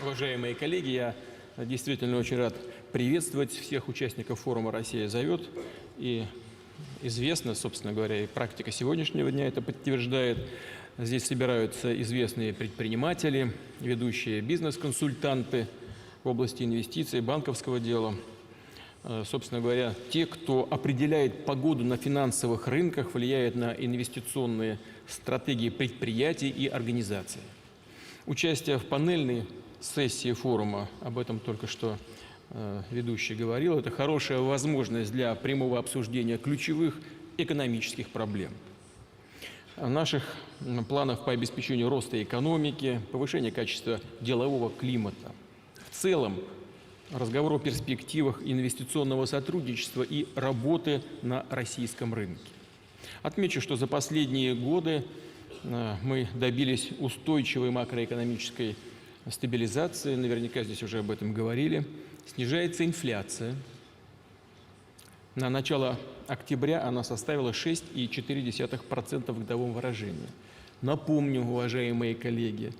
Уважаемые коллеги, я действительно очень рад приветствовать всех участников форума «Россия зовет». И известно, собственно говоря, и практика сегодняшнего дня это подтверждает. Здесь собираются известные предприниматели, ведущие бизнес-консультанты в области инвестиций, банковского дела. Собственно говоря, те, кто определяет погоду на финансовых рынках, влияет на инвестиционные стратегии предприятий и организаций. Участие в панельной сессии форума, об этом только что ведущий говорил, это хорошая возможность для прямого обсуждения ключевых экономических проблем. Наших планов по обеспечению роста экономики, повышения качества делового климата. В целом, разговор о перспективах инвестиционного сотрудничества и работы на российском рынке. Отмечу, что за последние годы мы добились устойчивой макроэкономической стабилизации, наверняка здесь уже об этом говорили. Снижается инфляция. На начало октября она составила 6,4% в годовом выражении. Напомню, уважаемые коллеги,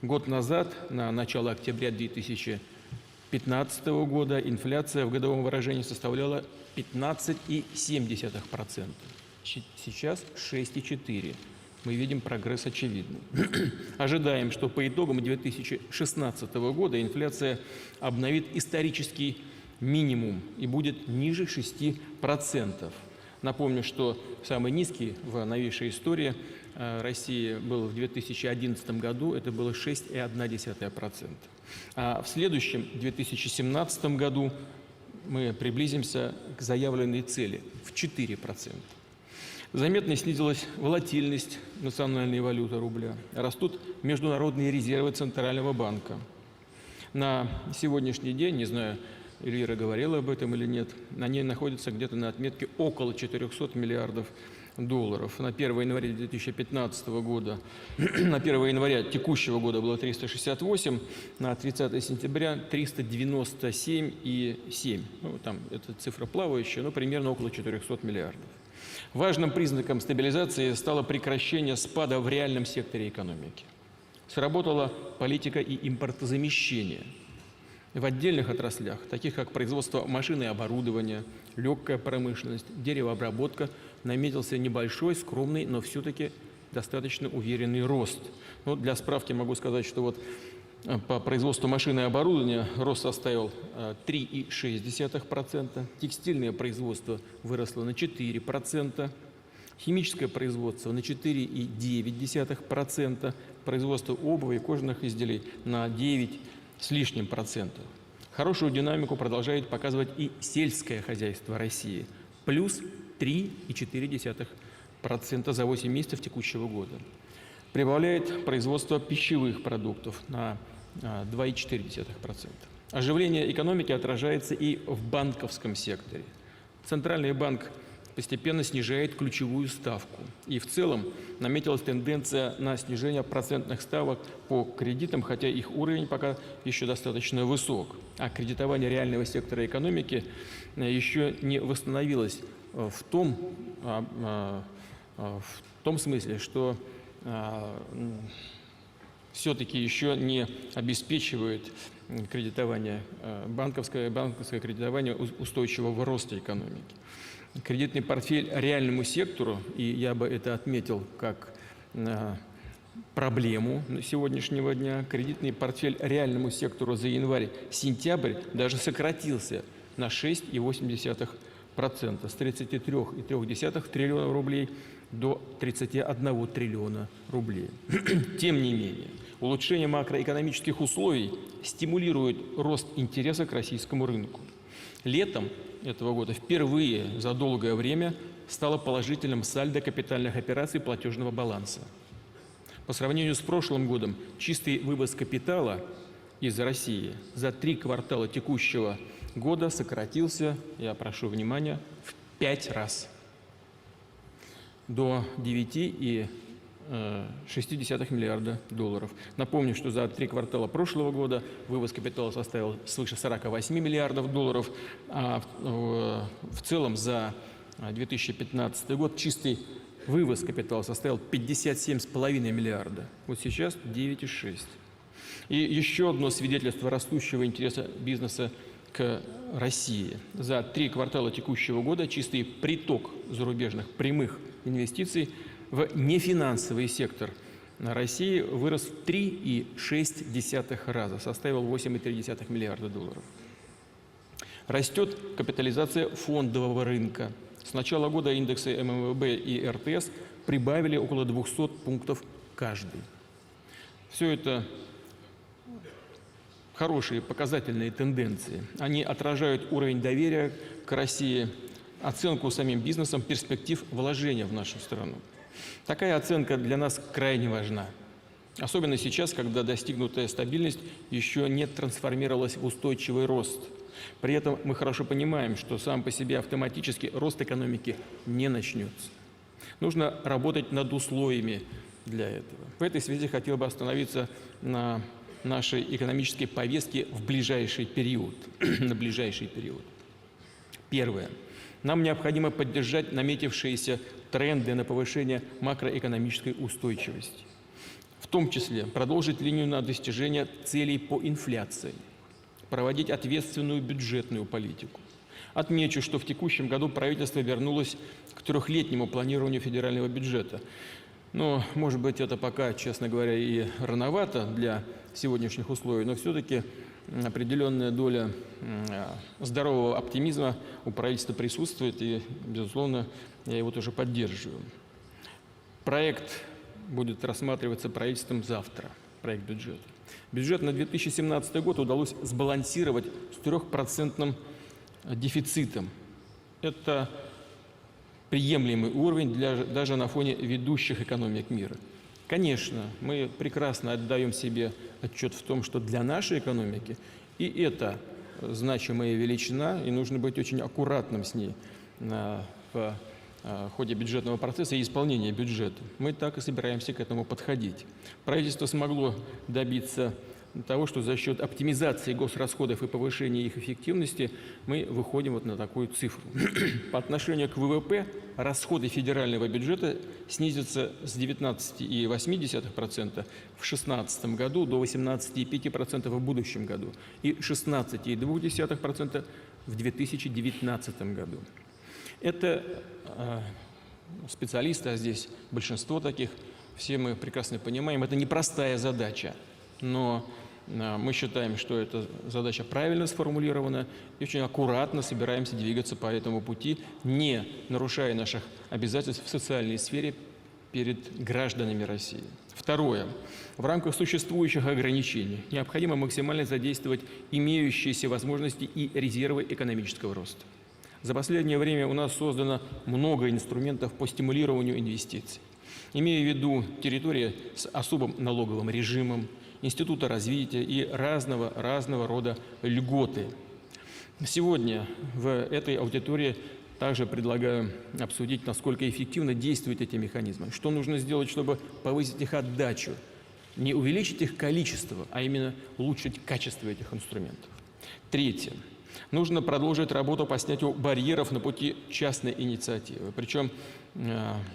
год назад, на начало октября 2015 года, инфляция в годовом выражении составляла 15,7%. Сейчас 6,4%. Мы видим прогресс очевидный. Ожидаем, что по итогам 2016 года инфляция обновит исторический минимум и будет ниже 6%. Напомню, что самый низкий в новейшей истории России был в 2011 году, это было 6,1%. А в следующем, 2017 году, мы приблизимся к заявленной цели в 4%. Заметно снизилась волатильность национальной валюты рубля. Растут международные резервы Центрального банка. На сегодняшний день, не знаю, Эльвира говорила об этом или нет, на ней находится где-то на отметке около 400 миллиардов долларов. На 1 января 2015 года, на 1 января текущего года было 368, на 30 сентября 397,7. Ну, там эта цифра плавающая, но примерно около 400 миллиардов. Важным признаком стабилизации стало прекращение спада в реальном секторе экономики. Сработала политика и импортозамещения. В отдельных отраслях, таких как производство машин и оборудования, легкая промышленность, деревообработка, наметился небольшой, скромный, но все-таки достаточно уверенный рост. Ну, для справки могу сказать, что вот по производству машин и оборудования рост составил 3,6%, текстильное производство выросло на 4%, химическое производство на 4,9%, производство обуви и кожаных изделий на 9 с лишним процентов. Хорошую динамику продолжает показывать и сельское хозяйство России, плюс 3,4% за 8 месяцев текущего года. Прибавляет производство пищевых продуктов на 2,4%. Оживление экономики отражается и в банковском секторе. Центральный банк постепенно снижает ключевую ставку. И в целом наметилась тенденция на снижение процентных ставок по кредитам, хотя их уровень пока еще достаточно высок. А кредитование реального сектора экономики еще не восстановилось в том смысле, что все-таки еще не обеспечивает кредитование, банковское кредитование устойчивого роста экономики. Кредитный портфель реальному сектору, и я бы это отметил как проблему сегодняшнего дня, кредитный портфель реальному сектору за январь-сентябрь даже сократился на 6,8%, с 33,3 триллиона рублей до 31 триллиона рублей. Тем не менее, улучшение макроэкономических условий стимулирует рост интереса к российскому рынку. Летом этого года впервые за долгое время стало положительным сальдо капитальных операций платежного баланса. По сравнению с прошлым годом чистый вывоз капитала из России за 3 квартала текущего года сократился, я прошу внимания, в 5 раз до 9,6 миллиарда долларов. Напомню, что за 3 квартала прошлого года вывоз капитала составил свыше 48 миллиардов долларов, а в целом за 2015 год чистый вывоз капитала составил 57,5 миллиарда. Вот сейчас 9,6. И еще одно свидетельство растущего интереса бизнеса к России. За 3 квартала текущего года чистый приток зарубежных прямых инвестиций в нефинансовый сектор России вырос в 3,6 раза, составил 8,3 миллиарда долларов. Растет капитализация фондового рынка. С начала года индексы ММВБ и РТС прибавили около 200 пунктов каждый. Все это хорошие показательные тенденции. Они отражают уровень доверия к России, оценку самим бизнесом перспектив вложения в нашу страну. Такая оценка для нас крайне важна. Особенно сейчас, когда достигнутая стабильность еще не трансформировалась в устойчивый рост. При этом мы хорошо понимаем, что сам по себе автоматически рост экономики не начнется. Нужно работать над условиями для этого. В этой связи хотел бы остановиться на нашей экономической повестке в ближайший период. На ближайший период. Первое. Нам необходимо поддержать наметившиеся тренды на повышение макроэкономической устойчивости. В том числе продолжить линию на достижение целей по инфляции, проводить ответственную бюджетную политику. Отмечу, что в текущем году правительство вернулось к 3-летнему планированию федерального бюджета. Но, может быть, это пока, честно говоря, и рановато для сегодняшних условий, но все-таки определенная доля здорового оптимизма у правительства присутствует, и, безусловно, я его тоже поддерживаю. Проект будет рассматриваться правительством завтра, проект бюджета. Бюджет на 2017 год удалось сбалансировать с 3% дефицитом. Это приемлемый уровень даже на фоне ведущих экономик мира. Конечно, мы прекрасно отдаем себе отчет в том, что для нашей экономики и это значимая величина, и нужно быть очень аккуратным с ней в ходе бюджетного процесса и исполнения бюджета. Мы так и собираемся к этому подходить. Правительство смогло добиться того, что за счет оптимизации госрасходов и повышения их эффективности мы выходим вот на такую цифру. По отношению к ВВП расходы федерального бюджета снизятся с 19,8% в 2016 году до 18,5% в будущем году и 16,2% в 2019 году. Это специалисты, а здесь большинство таких, все мы прекрасно понимаем, это непростая задача, но мы считаем, что эта задача правильно сформулирована и очень аккуратно собираемся двигаться по этому пути, не нарушая наших обязательств в социальной сфере перед гражданами России. Второе. В рамках существующих ограничений необходимо максимально задействовать имеющиеся возможности и резервы экономического роста. За последнее время у нас создано много инструментов по стимулированию инвестиций. Имея в виду территории с особым налоговым режимом, института развития и разного рода льготы. Сегодня в этой аудитории также предлагаю обсудить, насколько эффективно действуют эти механизмы, что нужно сделать, чтобы повысить их отдачу, не увеличить их количество, а именно улучшить качество этих инструментов. Третье. Нужно продолжить работу по снятию барьеров на пути частной инициативы. Причем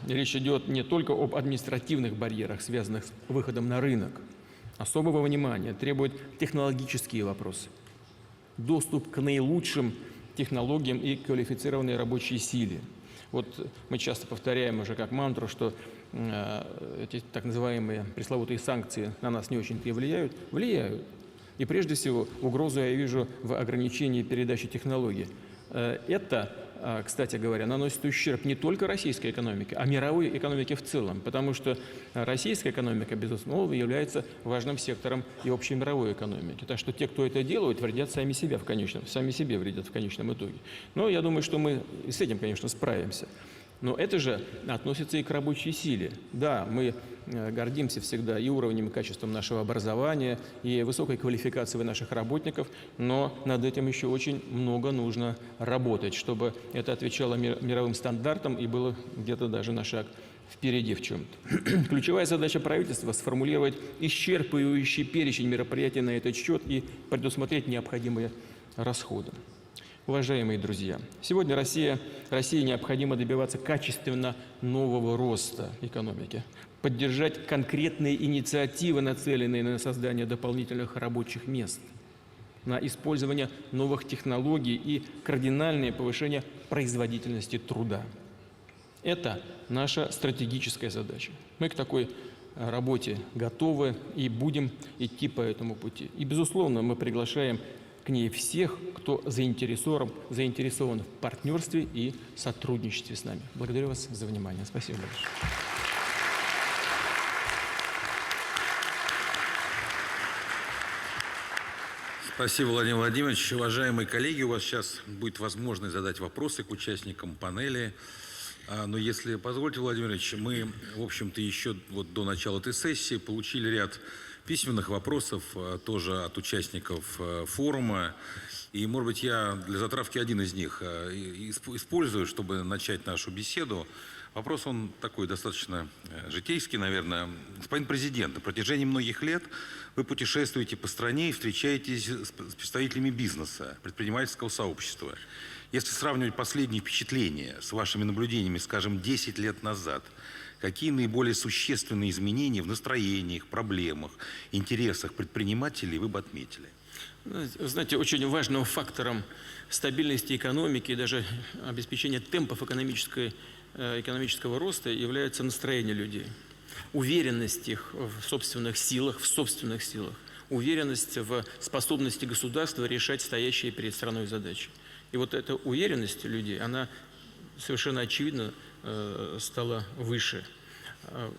речь идет не только об административных барьерах, связанных с выходом на рынок. Особого внимания требуют технологические вопросы. Доступ к наилучшим технологиям и квалифицированной рабочей силе. Вот мы часто повторяем уже как мантру, что эти так называемые пресловутые санкции на нас не очень-то и влияют. Влияют. И прежде всего угрозу я вижу в ограничении передачи технологий. Это, кстати говоря, наносит ущерб не только российской экономике, а мировой экономике в целом, потому что российская экономика, безусловно, является важным сектором и общей мировой экономики. Так что те, кто это делают, вредят сами себе вредят в конечном итоге. Но я думаю, что мы с этим, конечно, справимся. Но это же относится и к рабочей силе. Да, мы гордимся всегда и уровнем, и качеством нашего образования, и высокой квалификацией наших работников, но над этим еще очень много нужно работать, чтобы это отвечало мировым стандартам и было где-то даже на шаг впереди в чем-то. Ключевая задача правительства – сформулировать исчерпывающий перечень мероприятий на этот счет и предусмотреть необходимые расходы. Уважаемые друзья, сегодня России необходимо добиваться качественно нового роста экономики, поддержать конкретные инициативы, нацеленные на создание дополнительных рабочих мест, на использование новых технологий и кардинальное повышение производительности труда. Это наша стратегическая задача. Мы к такой работе готовы и будем идти по этому пути. И, безусловно, мы приглашаем к ней всех, кто заинтересован в партнерстве и сотрудничестве с нами. Благодарю вас за внимание. Спасибо большое. Спасибо, Владимир Владимирович. Уважаемые коллеги, у вас сейчас будет возможность задать вопросы к участникам панели. Но если позволите, Владимир Ильич, мы, в общем-то, еще вот до начала этой сессии получили ряд письменных вопросов тоже от участников форума. И, может быть, я для затравки один из них использую, чтобы начать нашу беседу. Вопрос, он такой достаточно житейский, наверное. Господин президент, на протяжении многих лет вы путешествуете по стране и встречаетесь с представителями бизнеса, предпринимательского сообщества. Если сравнивать последние впечатления с вашими наблюдениями, скажем, 10 лет назад, какие наиболее существенные изменения в настроениях, проблемах, интересах предпринимателей вы бы отметили? Знаете, очень важным фактором стабильности экономики и даже обеспечения темпов экономического роста является настроение людей. Уверенность их в собственных силах, уверенность в способности государства решать стоящие перед страной задачи. И вот эта уверенность людей, она совершенно очевидно стала выше.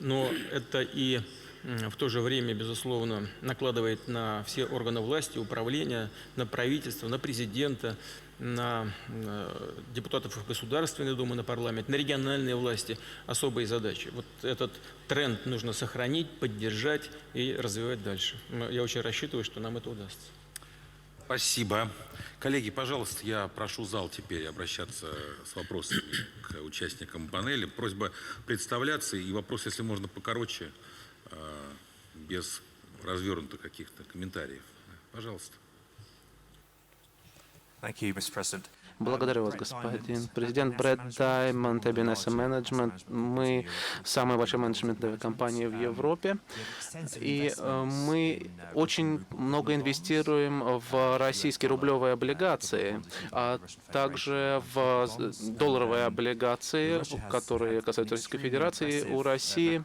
Но это и в то же время, безусловно, накладывает на все органы власти, управления, на правительство, на президента, на депутатов Государственной Думы, на парламент, на региональные власти особые задачи. Вот этот тренд нужно сохранить, поддержать и развивать дальше. Я очень рассчитываю, что нам это удастся. Спасибо. Коллеги, пожалуйста, я прошу зал теперь обращаться с вопросами к участникам панели. Просьба представляться и вопрос, если можно, покороче, без развернутых каких-то комментариев. Пожалуйста. Благодарю вас, господин президент. Брэд Даймонд, ABN Management. Мы самая большая менеджментная компания в Европе. И мы очень много инвестируем в российские рублевые облигации, а также в долларовые облигации, которые касаются Российской Федерации. У России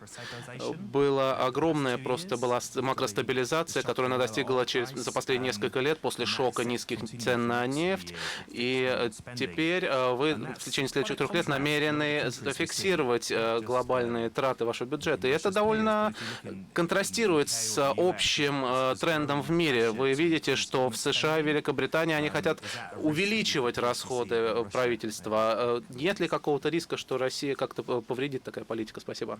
была огромная была макростабилизация, которую она достигла за последние несколько лет после шока низких цен на нефть. И теперь вы в течение следующих 3 лет намерены зафиксировать глобальные траты вашего бюджета. И это довольно контрастирует с общим трендом в мире. Вы видите, что в США и Великобритании они хотят увеличивать расходы правительства. Нет ли какого-то риска, что Россия как-то повредит такая политика? Спасибо.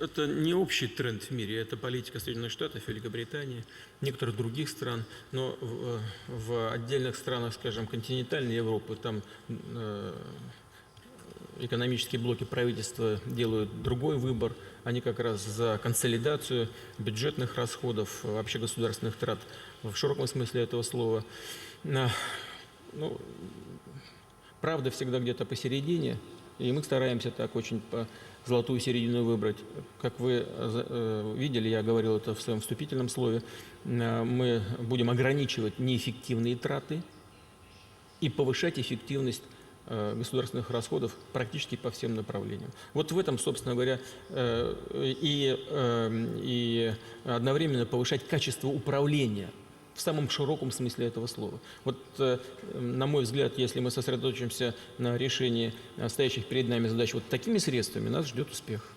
Это не общий тренд в мире, это политика Соединенных Штатов, Великобритании, некоторых других стран, но в отдельных странах, скажем, континентальной Европы, там экономические блоки правительства делают другой выбор, они как раз за консолидацию бюджетных расходов, вообще государственных трат в широком смысле этого слова. Ну, правда всегда где-то посередине, и мы стараемся так очень золотую середину выбрать. Как вы видели, я говорил это в своем вступительном слове, мы будем ограничивать неэффективные траты и повышать эффективность государственных расходов практически по всем направлениям. Вот в этом, собственно говоря, и одновременно повышать качество управления в самом широком смысле этого слова. Вот, на мой взгляд, если мы сосредоточимся на решении стоящих перед нами задач вот такими средствами, нас ждет успех.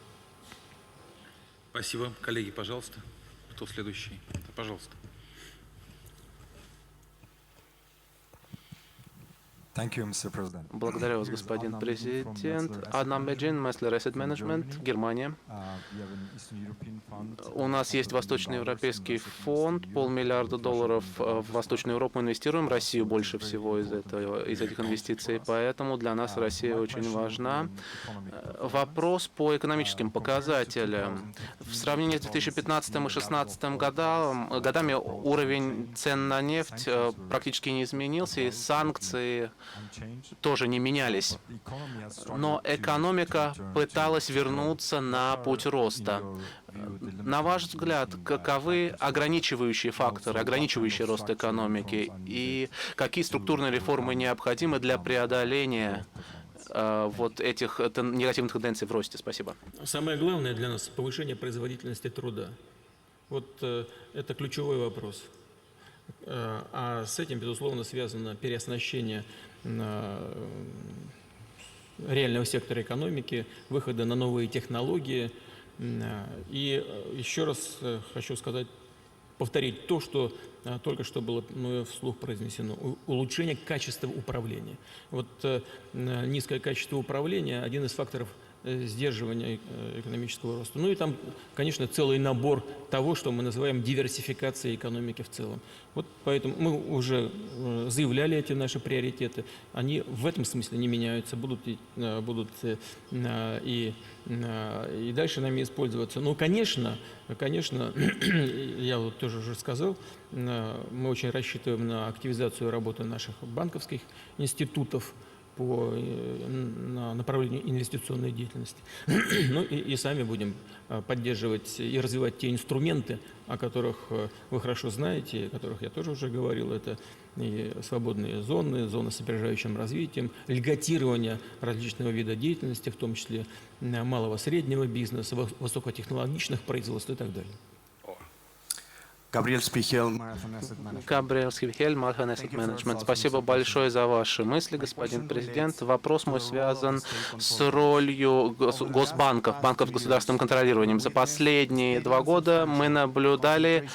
Спасибо. Коллеги, пожалуйста. Кто следующий? Пожалуйста. Благодарю вас, господин президент. Адам Меджин, Месслер Asset Management, Германия. У нас есть Восточноевропейский фонд, $500 миллиарда в Восточную Европу инвестируем, Россию больше всего из этих инвестиций, поэтому для нас Россия очень важна. Вопрос по экономическим показателям. В сравнении с 2015 и 2016 годами уровень цен на нефть практически не изменился, и санкции тоже не менялись. Но экономика пыталась вернуться на путь роста. На ваш взгляд, каковы ограничивающие факторы, ограничивающие рост экономики, и какие структурные реформы необходимы для преодоления вот этих негативных тенденций в росте? Спасибо. Самое главное для нас — повышение производительности труда. Вот это ключевой вопрос. А с этим, безусловно, связано переоснащение реального сектора экономики, выхода на новые технологии. И еще раз хочу сказать, повторить то, что только что было мною вслух произнесено. Улучшение качества управления. Вот низкое качество управления – один из факторов сдерживания экономического роста. Ну и там, конечно, целый набор того, что мы называем диверсификацией экономики в целом. Вот поэтому мы уже заявляли эти наши приоритеты. Они в этом смысле не меняются, будут и дальше нами использоваться. Но, конечно, я вот тоже уже сказал, мы очень рассчитываем на активизацию работы наших банковских институтов по направлению инвестиционной деятельности. Ну и сами будем поддерживать и развивать те инструменты, о которых вы хорошо знаете, о которых я тоже уже говорил. Это и свободные зоны, зоны с опережающим развитием, льготирование различного вида деятельности, в том числе малого среднего бизнеса, высокотехнологичных производств и так далее. Габриэль Спихель, Мальхан Asset Management. Спасибо большое за ваши мысли, господин президент. Вопрос мой связан с ролью госбанков, банков с государственным контролированием. За последние 2 года мы наблюдали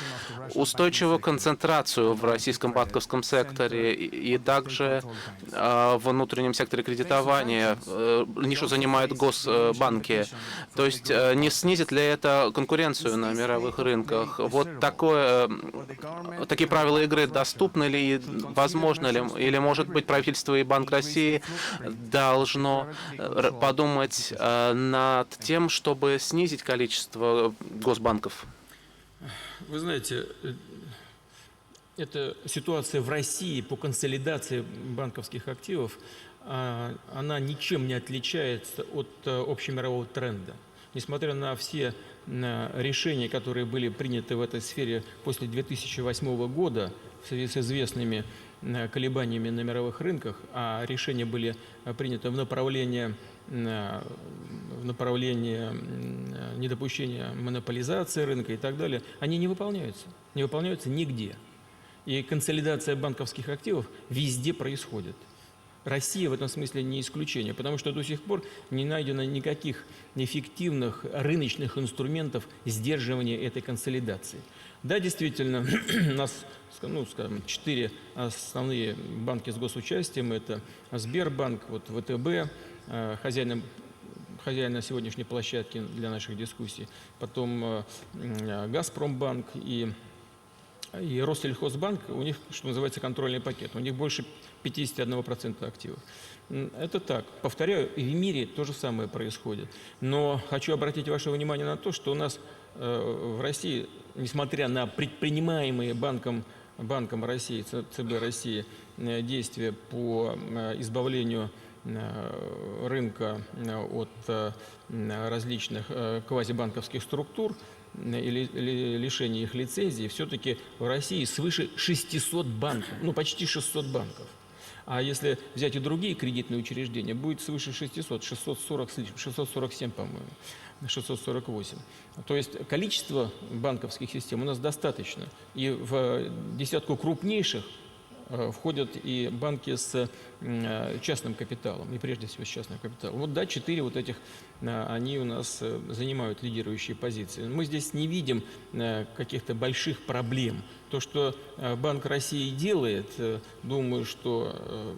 устойчивую концентрацию в российском банковском секторе и также в внутреннем секторе кредитования. Нишу занимают госбанки. То есть не снизит ли это конкуренцию на мировых рынках? Вот такие правила игры доступны ли, возможно ли, или, может быть, правительство и Банк России должно подумать над тем, чтобы снизить количество госбанков? Вы знаете, эта ситуация в России по консолидации банковских активов, она ничем не отличается от общемирового тренда. Несмотря на все решения, которые были приняты в этой сфере после 2008 года в связи с известными колебаниями на мировых рынках, а решения были приняты в направлении недопущения монополизации рынка и так далее, они не выполняются нигде. И консолидация банковских активов везде происходит. Россия в этом смысле не исключение, потому что до сих пор не найдено никаких эффективных рыночных инструментов сдерживания этой консолидации. Да, действительно, у нас, скажем, 4 основные банки с госучастием. Это Сбербанк, вот ВТБ, хозяин на сегодняшней площадке для наших дискуссий, потом Газпромбанк и Россельхозбанк. У них, что называется, контрольный пакет. У них больше 51% активов. Это так. Повторяю, и в мире то же самое происходит. Но хочу обратить ваше внимание на то, что у нас в России, несмотря на предпринимаемые банком России, ЦБ России, действия по избавлению рынка от различных квазибанковских структур или лишения их лицензии, все-таки в России свыше 600 банков, почти 600 банков. А если взять и другие кредитные учреждения, будет свыше 600, 647, по-моему, 648. То есть количество банковских систем у нас достаточно. И в десятку крупнейших входят и банки с частным капиталом, и прежде всего с частным капиталом. Вот да, 4 вот этих, они у нас занимают лидирующие позиции. Мы здесь не видим каких-то больших проблем. То, что Банк России делает, думаю, что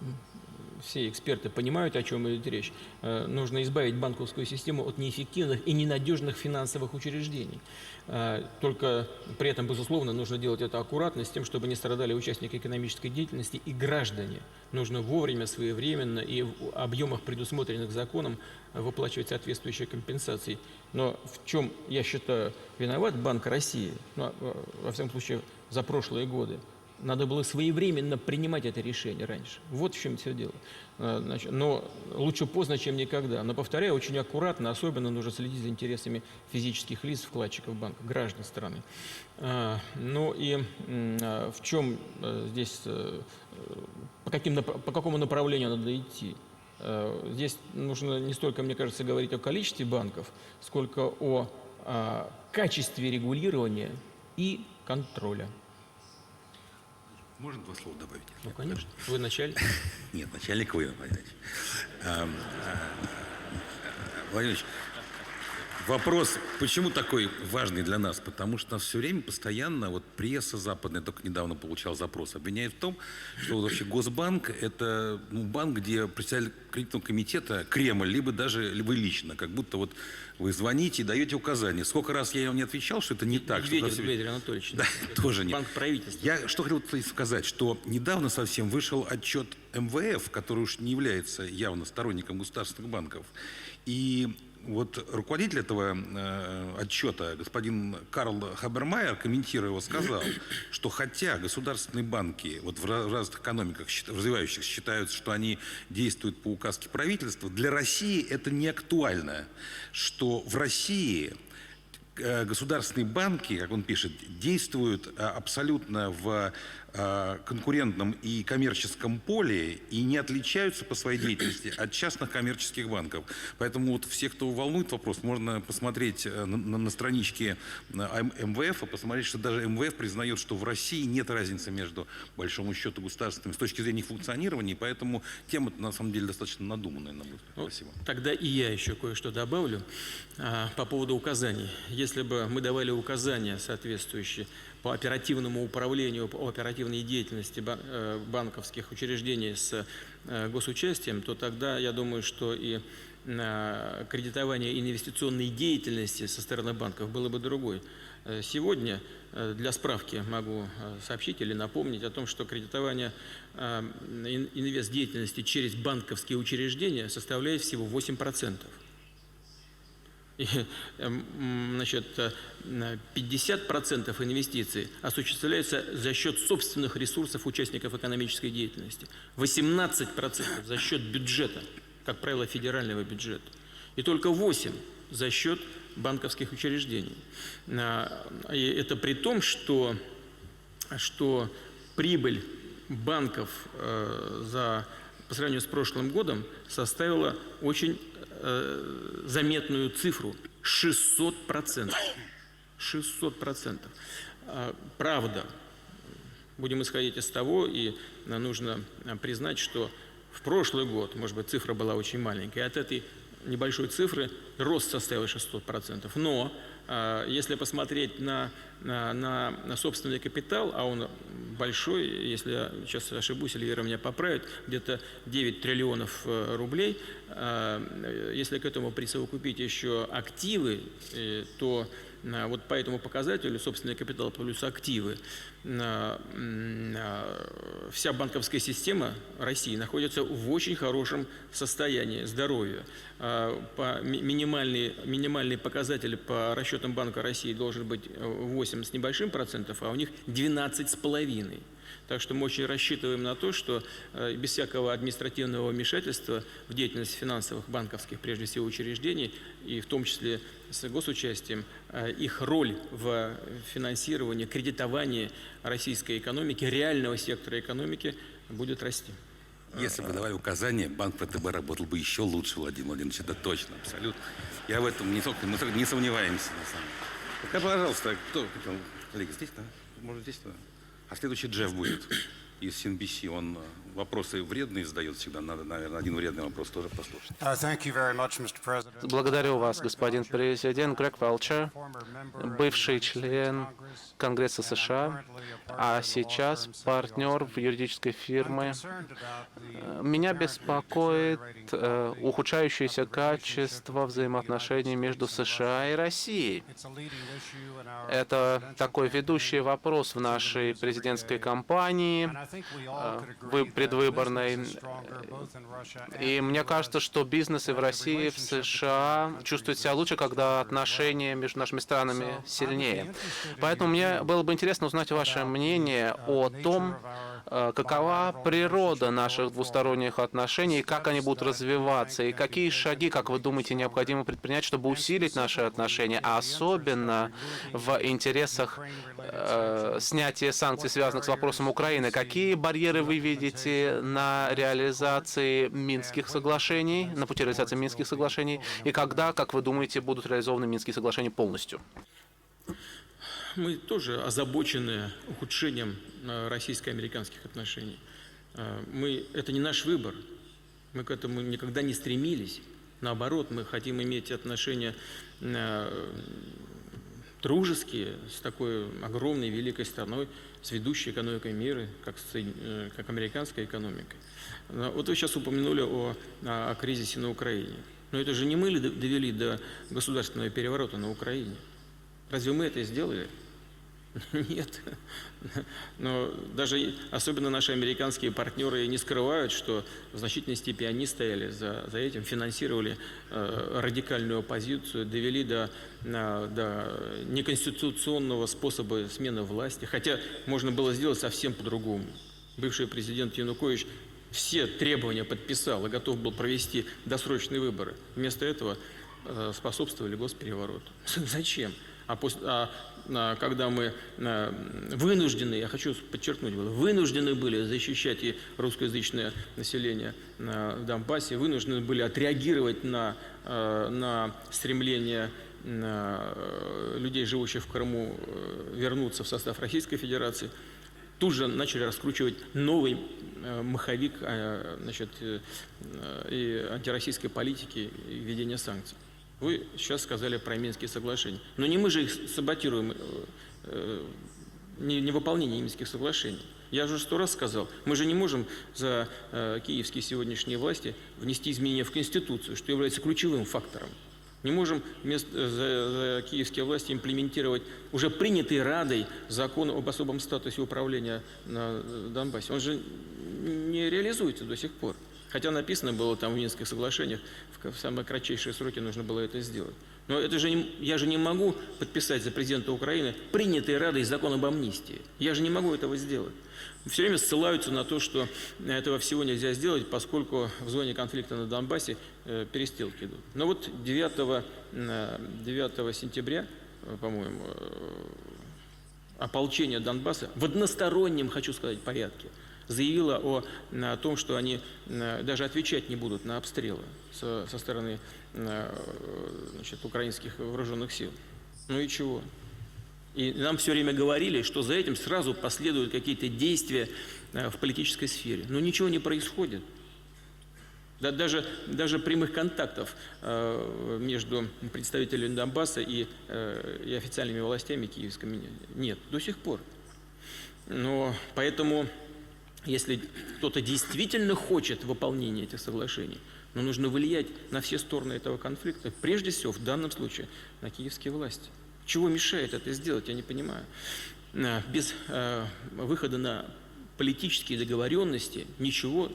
все эксперты понимают, о чем идет речь. Нужно избавить банковскую систему от неэффективных и ненадежных финансовых учреждений. Только при этом, безусловно, нужно делать это аккуратно, с тем, чтобы не страдали участники экономической деятельности и граждане. Нужно вовремя, своевременно и в объемах, предусмотренных законом, выплачивать соответствующие компенсации. Но в чем, я считаю, виноват Банк России, ну, во всяком случае, за прошлые годы? Надо было своевременно принимать это решение раньше. Вот в чем все дело. Но лучше поздно, чем никогда. Но, повторяю, очень аккуратно, особенно нужно следить за интересами физических лиц, вкладчиков банка, граждан страны. Ну и в чем здесь, по какому направлению надо идти? Здесь нужно не столько, мне кажется, говорить о количестве банков, сколько о качестве регулирования и контроля. Можно 2 слова добавить? Ну, конечно. Вы начальник? Нет, начальник вы, Владимир Владимирович, вопрос, почему такой важный для нас? Потому что нас все время постоянно, вот пресса западная, только недавно получал запрос, обвиняет в том, что вот вообще Госбанк – это банк, где председатель кредитного комитета Кремль, либо даже вы лично, как будто вот вы звоните и даете указания. Сколько раз я вам не отвечал, что это не так. Медведев Дмитрий Анатольевич. Да, тоже нет. Банк правительства. Я что хотел сказать, что недавно совсем вышел отчет МВФ, который уж не является явно сторонником государственных банков. И вот руководитель этого отчета, господин Карл Хабермайер, комментируя его, сказал, что хотя государственные банки вот в разных экономиках развивающихся считаются, что они действуют по указке правительства, для России это не актуально, что в России государственные банки, как он пишет, действуют абсолютно в конкурентном и коммерческом поле и не отличаются по своей деятельности от частных коммерческих банков. Поэтому вот всех, кто волнует вопрос, можно посмотреть на страничке МВФ, и посмотреть, что даже МВФ признает, что в России нет разницы между, по большому счету, государственными с точки зрения функционирования, поэтому тема на самом деле достаточно надуманная, на мой взгляд. Спасибо. Тогда и я еще кое-что добавлю по поводу указаний. Если бы мы давали указания соответствующие по оперативному управлению, по оперативной деятельности банковских учреждений с госучастием, то тогда, я думаю, что и кредитование инвестиционной деятельности со стороны банков было бы другой. Сегодня, для справки, могу сообщить или напомнить о том, что кредитование инвестдеятельности через банковские учреждения составляет всего 8%. И, значит, 50% инвестиций осуществляется за счет собственных ресурсов участников экономической деятельности, 18% за счет бюджета, как правило, федерального бюджета, и только 8% за счет банковских учреждений. И это при том, что прибыль банков по сравнению с прошлым годом составила очень заметную цифру – 600%. 600%. Правда, будем исходить из того, и нужно признать, что в прошлый год, может быть, цифра была очень маленькая, от этой небольшой цифры рост составил 600%. Но если посмотреть на собственный капитал, а он большой, если я сейчас ошибусь, Эльвира меня поправит, где-то 9 триллионов рублей, если к этому присовокупить еще активы, то вот по этому показателю собственный капитал плюс активы, вся банковская система России находится в очень хорошем состоянии здоровья. Минимальный показатель по расчетам Банка России должен быть 8 с небольшим процентов, а у них 12,5%. Так что мы очень рассчитываем на то, что без всякого административного вмешательства в деятельность финансовых, банковских, прежде всего, учреждений, и в том числе с госучастием, их роль в финансировании, кредитовании российской экономики, реального сектора экономики будет расти. Если бы давали указания, банк ВТБ работал бы еще лучше, Владимир Владимирович, это точно, абсолютно. Я в этом не сомневаемся, на самом деле. Так, пожалуйста, кто? Коллеги, здесь, да? Может, здесь, да? А следующий Джефф будет из CNBC. Он вопросы вредные задает всегда. Надо, наверное, один вредный вопрос тоже послушать. Благодарю вас, господин президент. Грег Велчер, бывший член Конгресса США, а сейчас партнер в юридической фирме. Меня беспокоит ухудшающееся качество взаимоотношений между США и Россией. Это такой ведущий вопрос в нашей президентской кампании, предвыборной. И мне кажется, что бизнес и в России, и в США чувствуют себя лучше, когда отношения между нашими странами сильнее. Поэтому мне было бы интересно узнать ваше мнение о том, какова природа наших двусторонних отношений, как они будут развиваться, и какие шаги, как вы думаете, необходимо предпринять, чтобы усилить наши отношения, а особенно в интересах снятия санкций, связанных с вопросом Украины. Какие барьеры вы видите на реализации Минских соглашений, на пути реализации Минских соглашений, и когда, как вы думаете, будут реализованы Минские соглашения полностью? Мы тоже озабочены ухудшением российско-американских отношений. Это не наш выбор. Мы к этому никогда не стремились. Наоборот, мы хотим иметь отношения дружеские с такой огромной, великой страной, с ведущей экономикой мира, как американская экономика. Вот вы сейчас упомянули о кризисе на Украине. Но это же не мы ли довели до государственного переворота на Украине? Разве мы это сделали? Нет. Но даже особенно наши американские партнеры не скрывают, что в значительной степени они стояли за этим, финансировали радикальную оппозицию, довели до неконституционного способа смены власти. Хотя можно было сделать совсем по-другому. Бывший президент Янукович все требования подписал и готов был провести досрочные выборы. Вместо этого способствовали госперевороту. Зачем? Когда мы вынуждены, я хочу подчеркнуть, вынуждены были защищать и русскоязычное население на Донбассе, вынуждены были отреагировать на стремление людей, живущих в Крыму, вернуться в состав Российской Федерации, тут же начали раскручивать новый маховик и антироссийской политики и введения санкций. Вы сейчас сказали про Минские соглашения. Но не мы же их саботируем, невыполнение Минских соглашений. Я уже 100 раз сказал, мы же не можем за киевские сегодняшние власти внести изменения в Конституцию, что является ключевым фактором. Не можем за киевские власти имплементировать уже принятый Радой закон об особом статусе управления на Донбассе. Он же не реализуется до сих пор. Хотя написано было там в Минских соглашениях, в самые кратчайшие сроки нужно было это сделать. Но я же не могу подписать за президента Украины принятый Радой закон об амнистии. Я же не могу этого сделать. Все время ссылаются на то, что этого всего нельзя сделать, поскольку в зоне конфликта на Донбассе перестрелки идут. Но вот 9 сентября, по-моему, ополчение Донбасса в одностороннем, хочу сказать, порядке заявила о том, что они даже отвечать не будут на обстрелы со стороны украинских вооруженных сил. Ну и чего? И нам все время говорили, что за этим сразу последуют какие-то действия в политической сфере. Но ничего не происходит. Даже прямых контактов между представителями Донбасса и официальными властями киевскими нет до сих пор. Но поэтому, если кто-то действительно хочет выполнения этих соглашений, но нужно влиять на все стороны этого конфликта, прежде всего, в данном случае, на киевские власти. Чего мешает это сделать, я не понимаю. Без выхода на политические договоренности ничего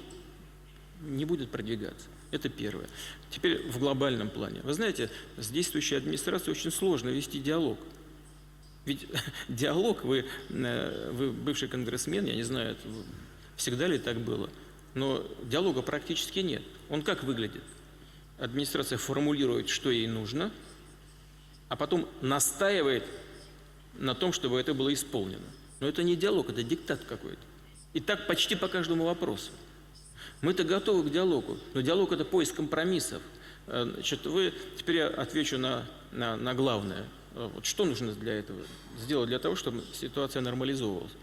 не будет продвигаться. Это первое. Теперь в глобальном плане. Вы знаете, с действующей администрацией очень сложно вести диалог. Ведь диалог, вы бывший конгрессмен, я не знаю, всегда ли так было, но диалога практически нет. Он как выглядит? Администрация формулирует, что ей нужно, а потом настаивает на том, чтобы это было исполнено. Но это не диалог, это диктат какой-то. И так почти по каждому вопросу. Мы-то готовы к диалогу, но диалог – это поиск компромиссов. Теперь я отвечу на главное. Вот что нужно для этого сделать, для того, чтобы ситуация нормализовывалась?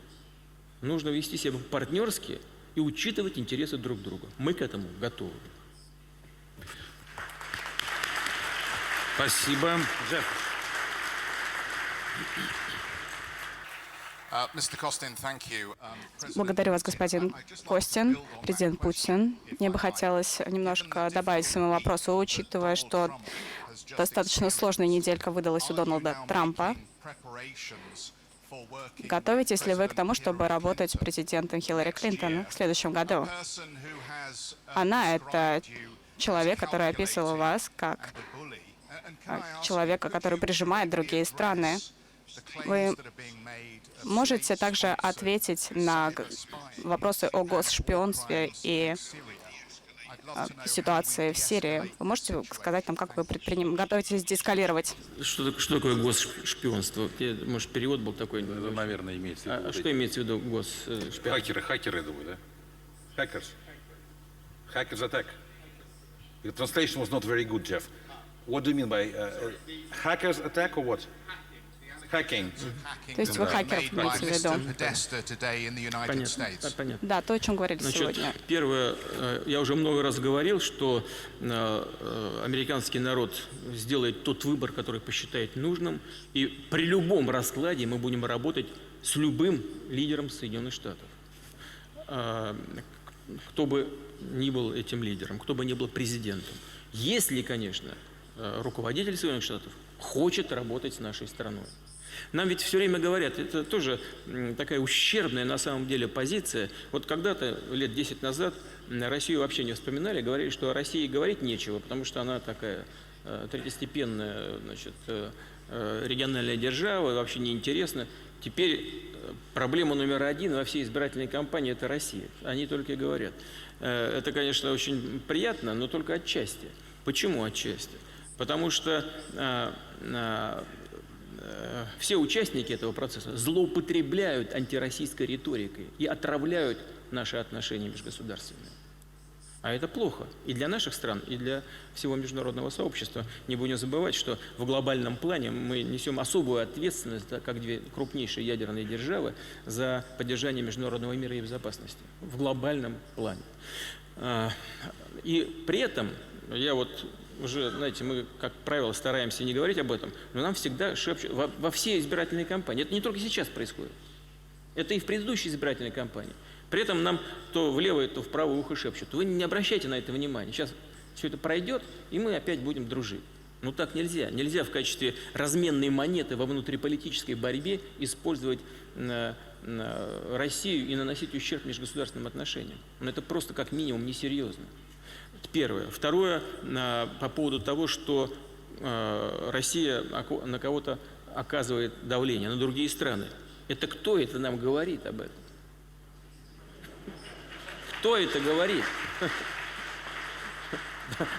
Нужно вести себя партнерски и учитывать интересы друг друга. Мы к этому готовы. Спасибо. Благодарю вас, господин Костин, президент Путин. Мне бы хотелось немножко добавить к своему вопросу, учитывая, что достаточно сложная неделька выдалась у Дональда Трампа. Готовитесь ли вы к тому, чтобы работать с президентом Хиллари Клинтон в следующем году? Она — это человек, который описывал вас как человека, который прижимает другие страны. Вы можете также ответить на вопросы о госшпионстве и ситуации в Сирии. Вы можете сказать нам, как вы готовитесь деэскалировать? Что такое госшпионство? Может, перевод был такой? Наверное, имеется в виду. А что имеется в виду госшпионство? Хакеры, я думаю, да? Hackers attack. The translation was not very good, Jeff. What do you mean by hackers attack or what? Hacking. То есть вы хакеров имеете в виду? Понятно. Да, то, о чем говорили сегодня. Первое, я уже много раз говорил, что американский народ сделает тот выбор, который посчитает нужным, и при любом раскладе мы будем работать с любым лидером Соединенных Штатов. Кто бы ни был этим лидером, кто бы ни был президентом. Если, конечно, руководитель Соединенных Штатов хочет работать с нашей страной. Нам ведь все время говорят, это тоже такая ущербная на самом деле позиция. Вот когда-то, лет 10 назад, Россию вообще не вспоминали, говорили, что о России говорить нечего, потому что она такая третьестепенная, значит, региональная держава, вообще неинтересна. Теперь проблема номер один во всей избирательной кампании – это Россия. Они только и говорят. Это, конечно, очень приятно, но только отчасти. Почему отчасти? Потому что все участники этого процесса злоупотребляют антироссийской риторикой и отравляют наши отношения межгосударственные. А это плохо и для наших стран, и для всего международного сообщества. Не будем забывать, что в глобальном плане мы несем особую ответственность, как две крупнейшие ядерные державы, за поддержание международного мира и безопасности. В глобальном плане. И при этом, я вот уже, знаете, мы, как правило, стараемся не говорить об этом, но нам всегда шепчут во всей избирательной кампании. Это не только сейчас происходит. Это и в предыдущей избирательной кампании. При этом нам то в левое, то в правое ухо шепчут. Вы не обращайте на это внимания. Сейчас все это пройдет, и мы опять будем дружить. Ну так нельзя. Нельзя в качестве разменной монеты во внутриполитической борьбе использовать Россию и наносить ущерб межгосударственным отношениям. Но это просто как минимум несерьезно. Первое. Второе, по поводу того, что Россия на кого-то оказывает давление, на другие страны. Это кто это нам говорит об этом? Кто это говорит?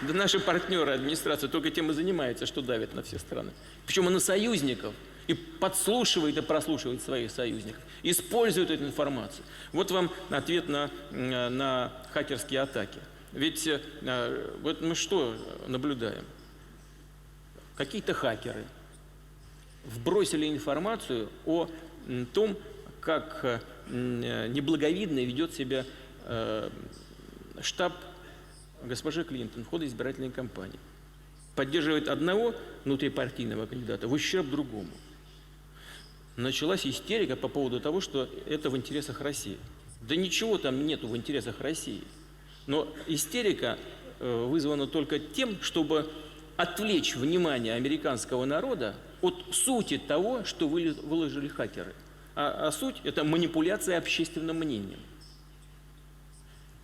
Да наши партнеры, администрация, только тем и занимается, что давят на все страны. Причем и на союзников. И подслушивает и прослушивает своих союзников. Использует эту информацию. Вот вам ответ на хакерские атаки. Ведь вот мы что наблюдаем? Какие-то хакеры вбросили информацию о том, как неблаговидно ведет себя штаб госпожи Клинтон в ходе избирательной кампании. Поддерживает одного внутрипартийного кандидата в ущерб другому. Началась истерика по поводу того, что это в интересах России. Да ничего там нету в интересах России. Но истерика вызвана только тем, чтобы отвлечь внимание американского народа от сути того, что выложили хакеры. А суть – это манипуляция общественным мнением.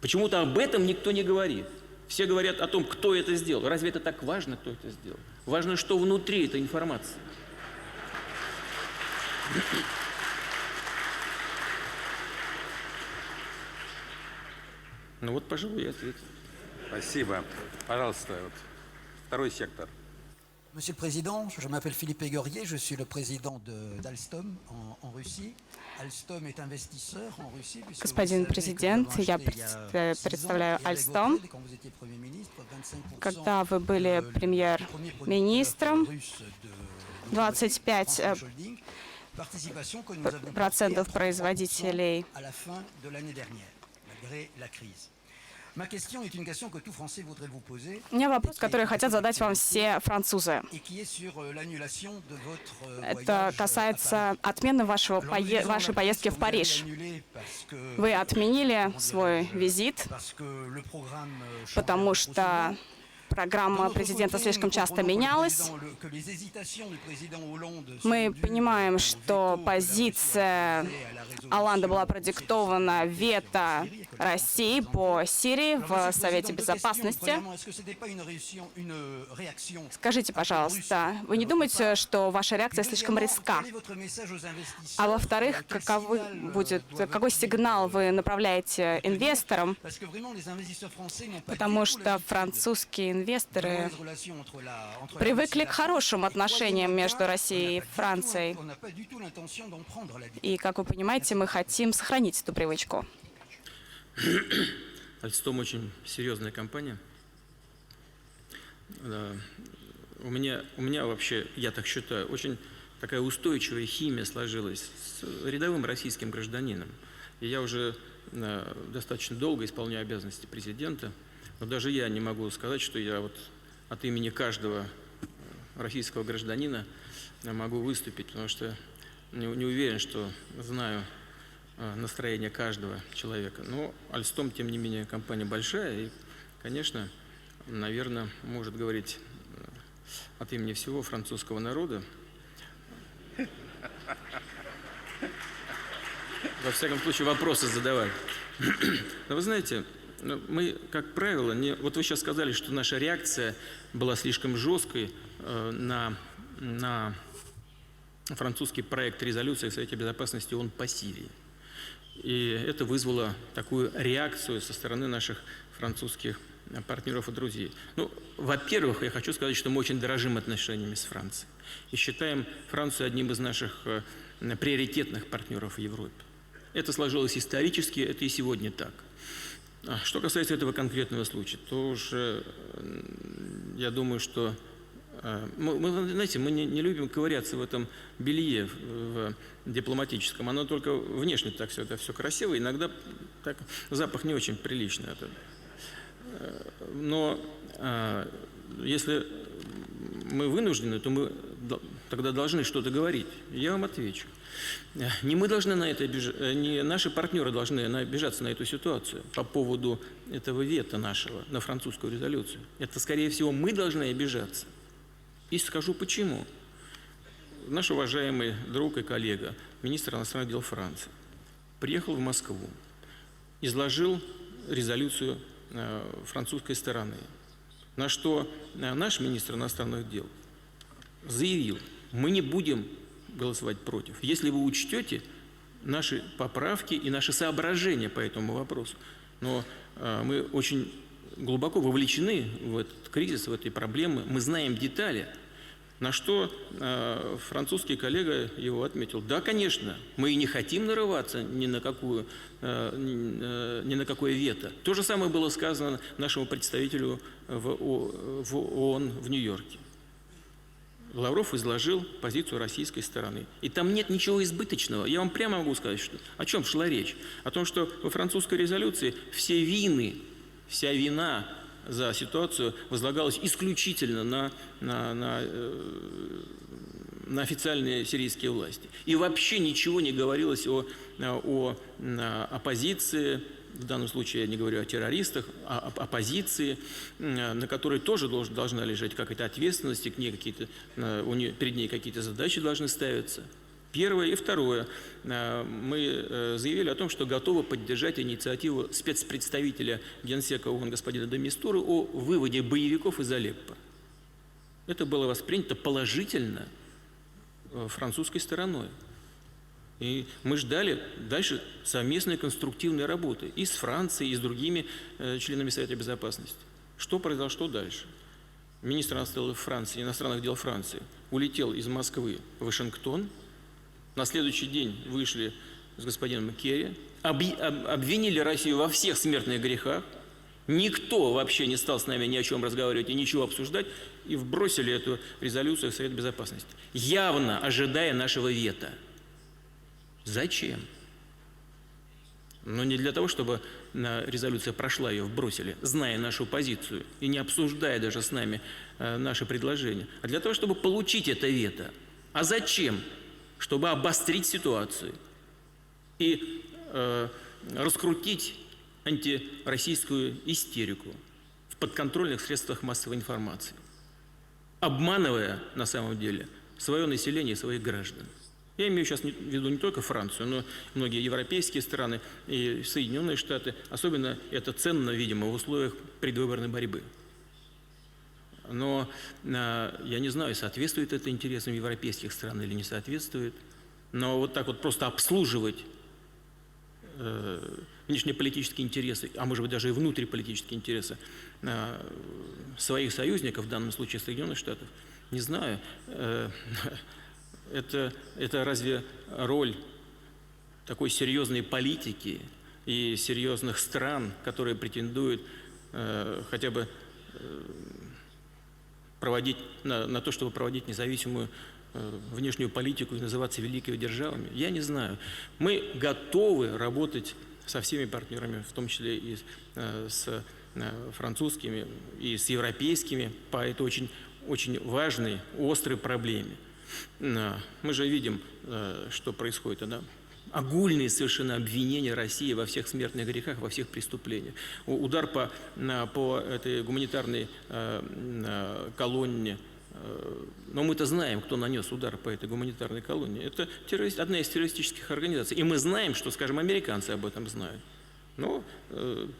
Почему-то об этом никто не говорит. Все говорят о том, кто это сделал. Разве это так важно, кто это сделал? Важно, что внутри этой информации. Ну вот, пожалуй, я ответил. Спасибо. Пожалуйста, вот, второй сектор. Monsieur le Président, je m'appelle Philippe Égorier, je suis le président d'Alstom en Russie. Alstom est investisseur en Russie. Господин президент, я представляю Alstom. Когда вы были премьер-министром, 25% производителей Ma question est une question que tout Français voudrait vous poser У меня вопрос, который хотят задать вам все французы. et qui est sur l'annulation de votre Это voyage касается отмены вашей поездки в Париж. Вы Вы отменили свой визит, потому что программа президента слишком часто менялась. Мы понимаем, что позиция Олланда была продиктована вето России по Сирии в Совете Безопасности. Скажите, пожалуйста, вы не думаете, что ваша реакция слишком риска? А во-вторых, какой сигнал вы направляете инвесторам? Потому что французские инвесторы привыкли к хорошим отношениям между Россией и Францией. И, как вы понимаете, мы хотим сохранить эту привычку. Alstom очень серьезная компания. У меня вообще, я так считаю, очень такая устойчивая химия сложилась с рядовым российским гражданином. И я уже достаточно долго исполняю обязанности президента, но даже я не могу сказать, что я вот от имени каждого российского гражданина могу выступить, потому что не уверен, что знаю настроение каждого человека. Но Alstom, тем не менее, компания большая и, конечно, наверное, может говорить от имени всего французского народа. Во всяком случае, вопросы задавать. Но вы знаете, мы, как правило, вот вы сейчас сказали, что наша реакция была слишком жесткой на французский проект резолюции в Совете Безопасности ООН по Сирии. И это вызвало такую реакцию со стороны наших французских партнеров и друзей. Ну, во-первых, я хочу сказать, что мы очень дорожим отношениями с Францией и считаем Францию одним из наших приоритетных партнеров в Европе. Это сложилось исторически, это и сегодня так. Что касается этого конкретного случая, то уже я думаю, что знаете, мы не любим ковыряться в этом белье в дипломатическом. Оно только внешне так все, это все красиво, иногда так, запах не очень приличный. Но если мы вынуждены, то мы тогда должны что-то говорить. Я вам отвечу. Не мы должны на это не наши партнеры должны обижаться на эту ситуацию по поводу этого вето нашего на французскую резолюцию. Это, скорее всего, мы должны обижаться. И скажу почему. Наш уважаемый друг и коллега, министр иностранных дел Франции, приехал в Москву, изложил резолюцию французской стороны, на что наш министр иностранных дел заявил: мы не будем голосовать против, если вы учтете наши поправки и наши соображения по этому вопросу. Но мы очень глубоко вовлечены в этот кризис, в эти проблемы, мы знаем детали, на что французский коллега его отметил: да, конечно, мы и не хотим нарываться ни на какое вето. То же самое было сказано нашему представителю в ООН в Нью-Йорке. Лавров изложил позицию российской стороны. И там нет ничего избыточного. Я вам прямо могу сказать, о чем шла речь. О том, что во французской резолюции вся вина за ситуацию возлагалась исключительно на официальные сирийские власти. И вообще ничего не говорилось о оппозиции. В данном случае я не говорю о террористах, а о оппозиции, на которой тоже должна лежать какая-то ответственность, перед ней какие-то задачи должны ставиться. Первое. И второе. Мы заявили о том, что готовы поддержать инициативу спецпредставителя Генсека ООН господина де Мистуры о выводе боевиков из Алеппо. Это было воспринято положительно французской стороной. И мы ждали дальше совместной конструктивной работы и с Францией, и с другими членами Совета Безопасности. Что произошло дальше? Министр иностранных дел Франции улетел из Москвы в Вашингтон. На следующий день вышли с господином Керри, обвинили Россию во всех смертных грехах. Никто вообще не стал с нами ни о чем разговаривать и ничего обсуждать, и вбросили эту резолюцию в Совет Безопасности, явно ожидая нашего вето. Зачем? Но не для того, чтобы резолюция прошла, ее вбросили, зная нашу позицию и не обсуждая даже с нами наши предложения, а для того, чтобы получить это вето. А зачем? Чтобы обострить ситуацию и раскрутить антироссийскую истерику в подконтрольных средствах массовой информации, обманывая на самом деле свое население и своих граждан. Я имею сейчас в виду не только Францию, но и многие европейские страны и Соединенные Штаты. Особенно это ценно, видимо, в условиях предвыборной борьбы. Но я не знаю, соответствует это интересам европейских стран или не соответствует. Но вот так вот просто обслуживать внешнеполитические интересы, а может быть даже и внутриполитические интересы своих союзников, в данном случае Соединенных Штатов, не знаю. Это разве роль такой серьезной политики и серьезных стран, которые претендуют хотя бы проводить на то, чтобы проводить независимую внешнюю политику и называться великими державами? Я не знаю. Мы готовы работать со всеми партнерами, в том числе и с французскими, и с европейскими, по этой очень важной, острой проблеме. Мы же видим, что происходит. Да? Огульные совершенно обвинения России во всех смертных грехах, во всех преступлениях. Удар по этой гуманитарной колонне. Но мы-то знаем, кто нанес удар по этой гуманитарной колонне. Это одна из террористических организаций. И мы знаем, что, скажем, американцы об этом знают. Но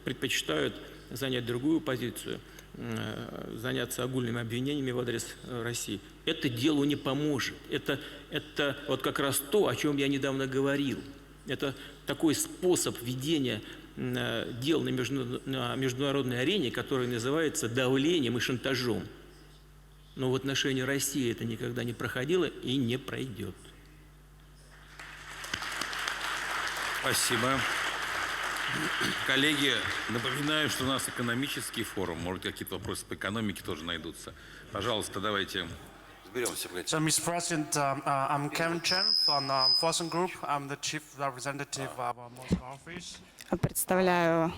предпочитают занять другую позицию, заняться огульными обвинениями в адрес России. Это делу не поможет. Это вот как раз то, о чем я недавно говорил. Это такой способ ведения дел на международной арене, который называется давлением и шантажом. Но в отношении России это никогда не проходило и не пройдет. Спасибо. Коллеги, напоминаю, что у нас экономический форум. Может, какие-то вопросы по экономике тоже найдутся. Пожалуйста, давайте разберемся. So, Mr. President, I'm Kevin Chen from Fosun Group. I'm the chief representative of our Moscow office. Представляю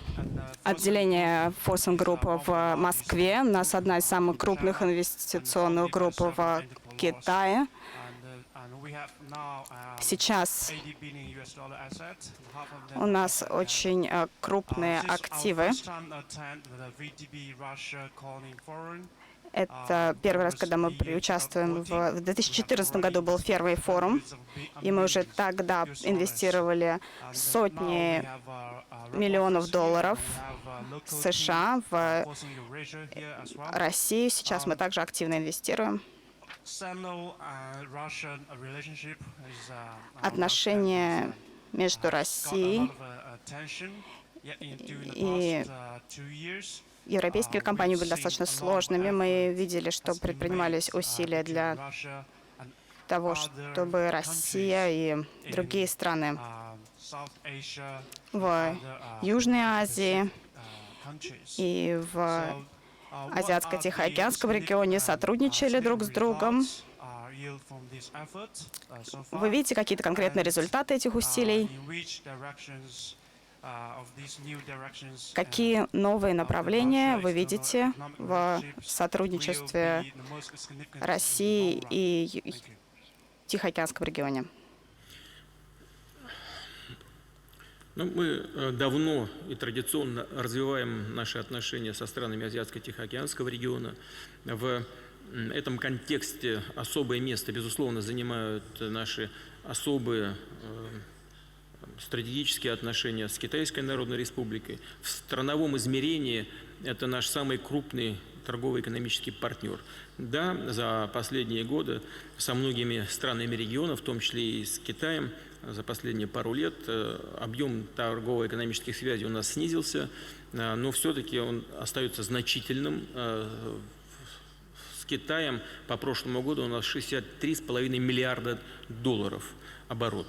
отделение Fosun Group в Москве. У нас одна из самых крупных инвестиционных групп в Китае. Сейчас у нас очень крупные активы. Это первый раз, когда мы участвуем. В 2014 году был первый форум, и мы уже тогда инвестировали сотни миллионов долларов в США, в Россию. Сейчас мы также активно инвестируем. Отношения между Россией и европейскими компаниями были достаточно сложными. Мы видели, что предпринимались усилия для того, чтобы Россия и другие страны в Южной Азии и в Азиатско-Тихоокеанском регионе сотрудничали друг с другом. Вы видите какие-то конкретные результаты этих усилий? Какие новые направления вы видите в сотрудничестве России и Тихоокеанском регионе? Мы давно и традиционно развиваем наши отношения со странами Азиатско-Тихоокеанского региона. В этом контексте особое место, безусловно, занимают наши особые стратегические отношения с Китайской Народной Республикой. В страновом измерении это наш самый крупный торгово-экономический партнер. Да, за последние годы со многими странами региона, в том числе и с Китаем, за последние пару лет объем торгово-экономических связей у нас снизился, но все-таки он остается значительным. С Китаем по прошлому году у нас 63,5 миллиарда долларов оборот.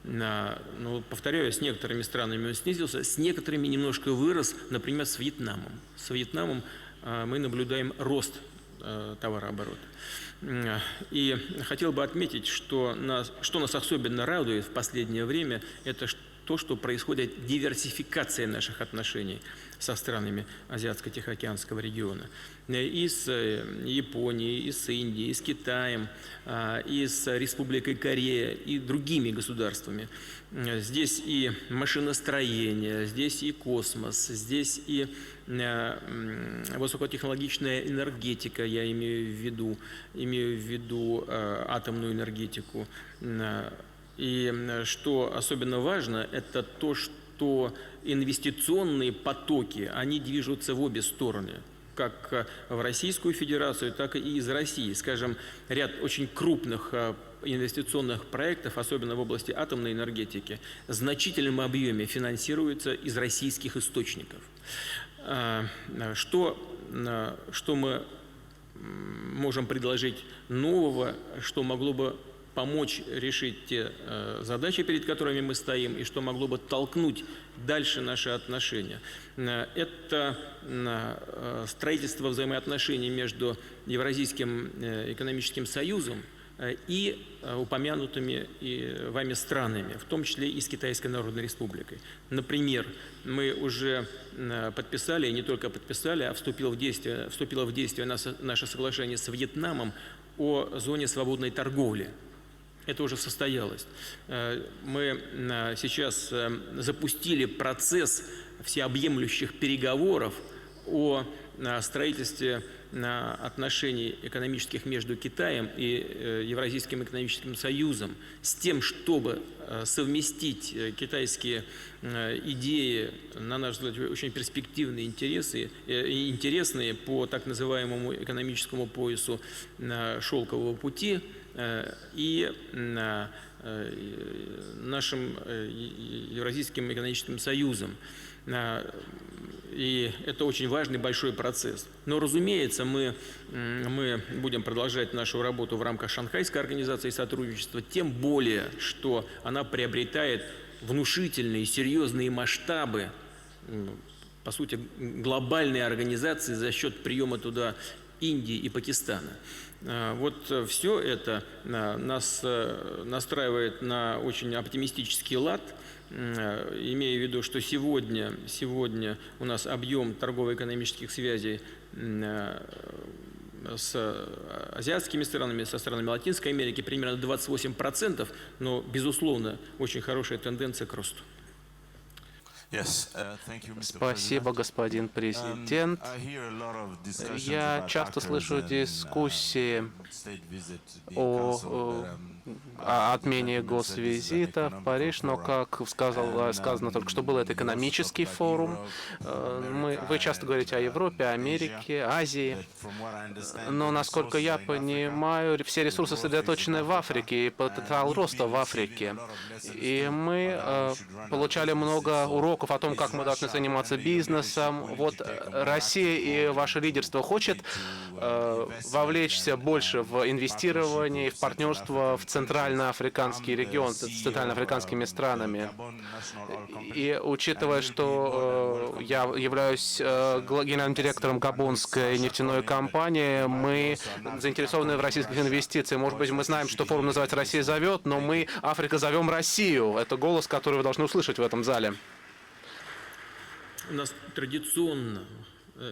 Но, повторяю, с некоторыми странами он снизился, с некоторыми немножко вырос, например, с Вьетнамом. С Вьетнамом мы наблюдаем рост товарооборота. И хотел бы отметить, что нас особенно радует в последнее время, это то, что происходит диверсификация наших отношений со странами Азиатско-Тихоокеанского региона. И с Японией, и с Индией, и с Китаем, и с Республикой Корея, и другими государствами. Здесь и машиностроение, здесь и космос, здесь и высокотехнологичная энергетика, я имею в виду атомную энергетику. И что особенно важно, это то, что инвестиционные потоки, они движутся в обе стороны, как в Российскую Федерацию, так и из России. Скажем, ряд очень крупных инвестиционных проектов, особенно в области атомной энергетики, в значительном объеме финансируются из российских источников. Что мы можем предложить нового, что могло бы помочь решить те задачи, перед которыми мы стоим, и что могло бы толкнуть дальше наши отношения. Это строительство взаимоотношений между Евразийским экономическим союзом и упомянутыми вами странами, в том числе и с Китайской Народной Республикой. Например, мы уже подписали, и не только подписали, а вступило в действие наше соглашение с Вьетнамом о зоне свободной торговли. Это уже состоялось. Мы сейчас запустили процесс всеобъемлющих переговоров о строительстве отношений экономических между Китаем и Евразийским экономическим союзом с тем, чтобы совместить китайские идеи, на наш взгляд, очень перспективные, интересные по так называемому экономическому поясу шелкового пути и нашим Евразийским экономическим союзом. И это очень важный большой процесс. Но, разумеется, мы будем продолжать нашу работу в рамках Шанхайской организации сотрудничества, тем более, что она приобретает внушительные, серьезные масштабы, по сути, глобальной организации за счет приема туда Индии и Пакистана. Вот все это нас настраивает на очень оптимистический лад, имея в виду, что сегодня у нас объем торгово-экономических связей с азиатскими странами, со странами Латинской Америки примерно 28%, но, безусловно, очень хорошая тенденция к росту. Спасибо, господин президент. Я часто слышу дискуссии о отмене госвизита в Париж, но, как сказано только что, был это экономический форум. Вы часто говорите о Европе, Америке, Азии, но, насколько я понимаю, все ресурсы сосредоточены в Африке и потенциал роста в Африке. И мы получали много уроков о том, как мы должны заниматься бизнесом. Вот Россия и ваше лидерство хочет вовлечься больше в инвестирование, в партнерство в Центральноафриканский регион с центральноафриканскими странами. И учитывая, что я являюсь генеральным директором Габонской нефтяной компании, мы заинтересованы в российских инвестициях. Может быть, мы знаем, что форум называется «Россия зовет», но мы, Африка, зовем Россию. Это голос, который вы должны услышать в этом зале. У нас традиционно,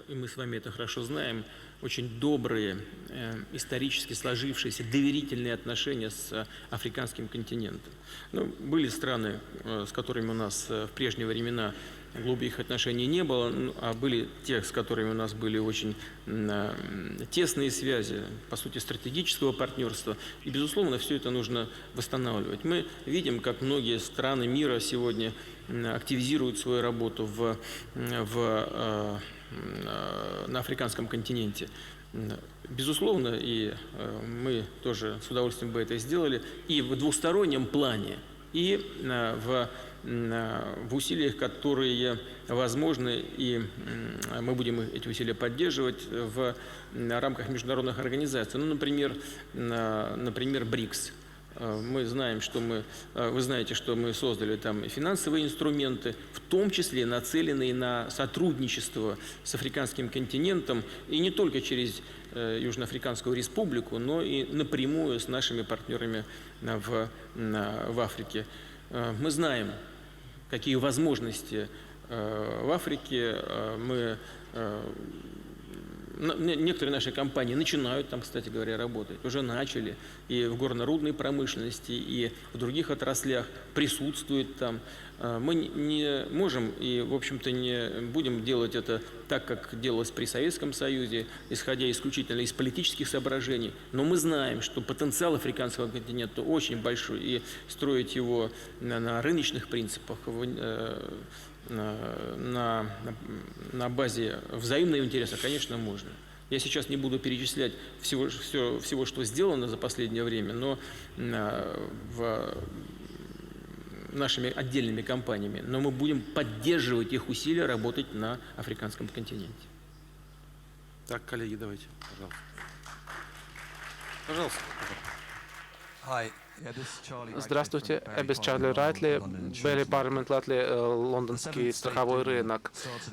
и мы с вами это хорошо знаем, очень добрые, исторически сложившиеся, доверительные отношения с африканским континентом. Ну, были страны, с которыми у нас в прежние времена глубоких отношений не было, а были те, с которыми у нас были очень тесные связи, по сути, стратегического партнерства. И, безусловно, все это нужно восстанавливать. Мы видим, как многие страны мира сегодня активизируют свою работу на африканском континенте. Безусловно, и мы тоже с удовольствием бы это сделали, и в двустороннем плане, и в усилиях, которые возможны, и мы будем эти усилия поддерживать в рамках международных организаций. Ну, например, БРИКС. Мы знаем, вы знаете, что мы создали там финансовые инструменты, в том числе нацеленные на сотрудничество с африканским континентом, и не только через Южноафриканскую республику, но и напрямую с нашими партнерами в Африке. Мы знаем, какие возможности в Африке. Некоторые наши компании начинают там, кстати говоря, работать, уже начали, и в горно-рудной промышленности, и в других отраслях присутствуют там. Мы не можем и, в общем-то, не будем делать это так, как делалось при Советском Союзе, исходя исключительно из политических соображений, но мы знаем, что потенциал африканского континента очень большой, и строить его на рыночных принципах, на базе взаимного интереса, конечно, можно. Я сейчас не буду перечислять всего, что сделано за последнее время, но нашими отдельными компаниями, но мы будем поддерживать их усилия работать на африканском континенте. Так, коллеги, давайте, пожалуйста. Пожалуйста. Здравствуйте, Эбис Чарли Райтли, Белли Парламент Латли, лондонский страховой рынок.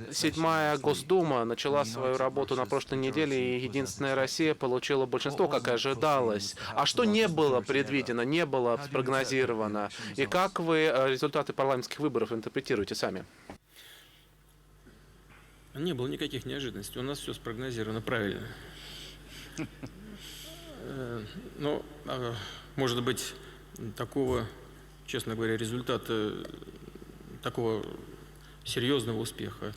7-я Госдума начала свою работу на прошлой неделе, и «Единственная Россия» получила большинство, как и ожидалось. А что не было предвидено, не было спрогнозировано? И как вы результаты парламентских выборов интерпретируете сами? Не было никаких неожиданностей. У нас все спрогнозировано правильно. Но, может быть, такого, честно говоря, результата, такого серьезного успеха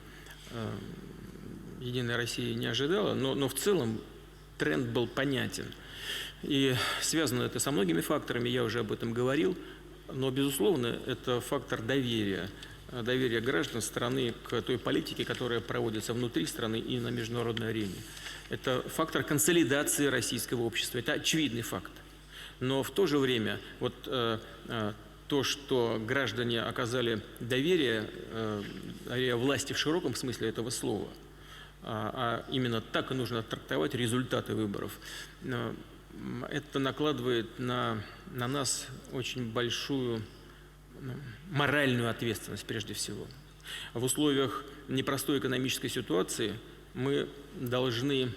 «Единая Россия» не ожидала, но в целом тренд был понятен. И связано это со многими факторами, я уже об этом говорил, но, безусловно, это фактор доверия граждан страны к той политике, которая проводится внутри страны и на международной арене. Это фактор консолидации российского общества, это очевидный факт. Но в то же время то, что граждане оказали доверие власти в широком смысле этого слова, а именно так и нужно трактовать результаты выборов, это накладывает на нас очень большую моральную ответственность прежде всего. В условиях непростой экономической ситуации мы должны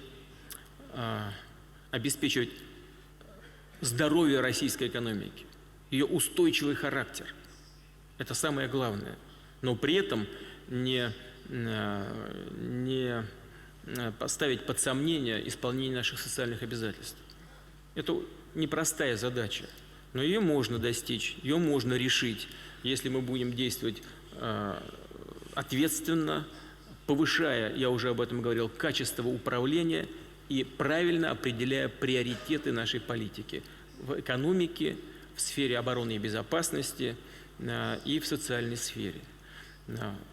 обеспечивать здоровье российской экономики, ее устойчивый характер. Это самое главное. Но при этом не поставить под сомнение исполнение наших социальных обязательств. Это непростая задача, но ее можно достичь, ее можно решить, если мы будем действовать ответственно, повышая, я уже об этом говорил, качество управления и правильно определяя приоритеты нашей политики в экономике, в сфере обороны и безопасности и в социальной сфере.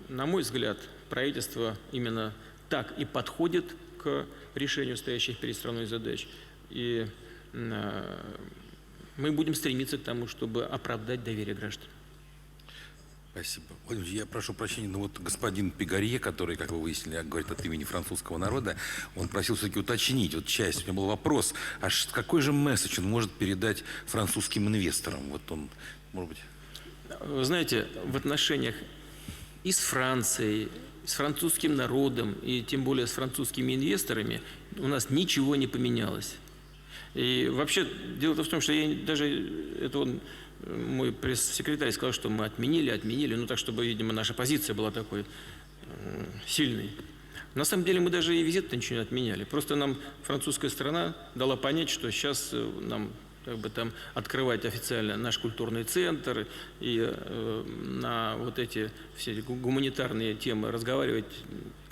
На мой взгляд, правительство именно так и подходит к решению стоящих перед страной задач. И мы будем стремиться к тому, чтобы оправдать доверие граждан. Спасибо. Владимир, я прошу прощения, но вот господин Пигарье, который, как вы выяснили, говорит от имени французского народа, он просил все-таки уточнить вот часть. У меня был вопрос, какой же месседж он может передать французским инвесторам? Вот он, может быть... Вы знаете, в отношениях и с Францией, с французским народом, и тем более с французскими инвесторами у нас ничего не поменялось. И вообще, дело в том, что мой пресс-секретарь сказал, что мы отменили, ну так, чтобы, видимо, наша позиция была такой сильной. На самом деле мы даже и визит-то ничего не отменяли. Просто нам французская сторона дала понять, что сейчас нам там открывать официально наш культурный центр и на вот эти все гуманитарные темы разговаривать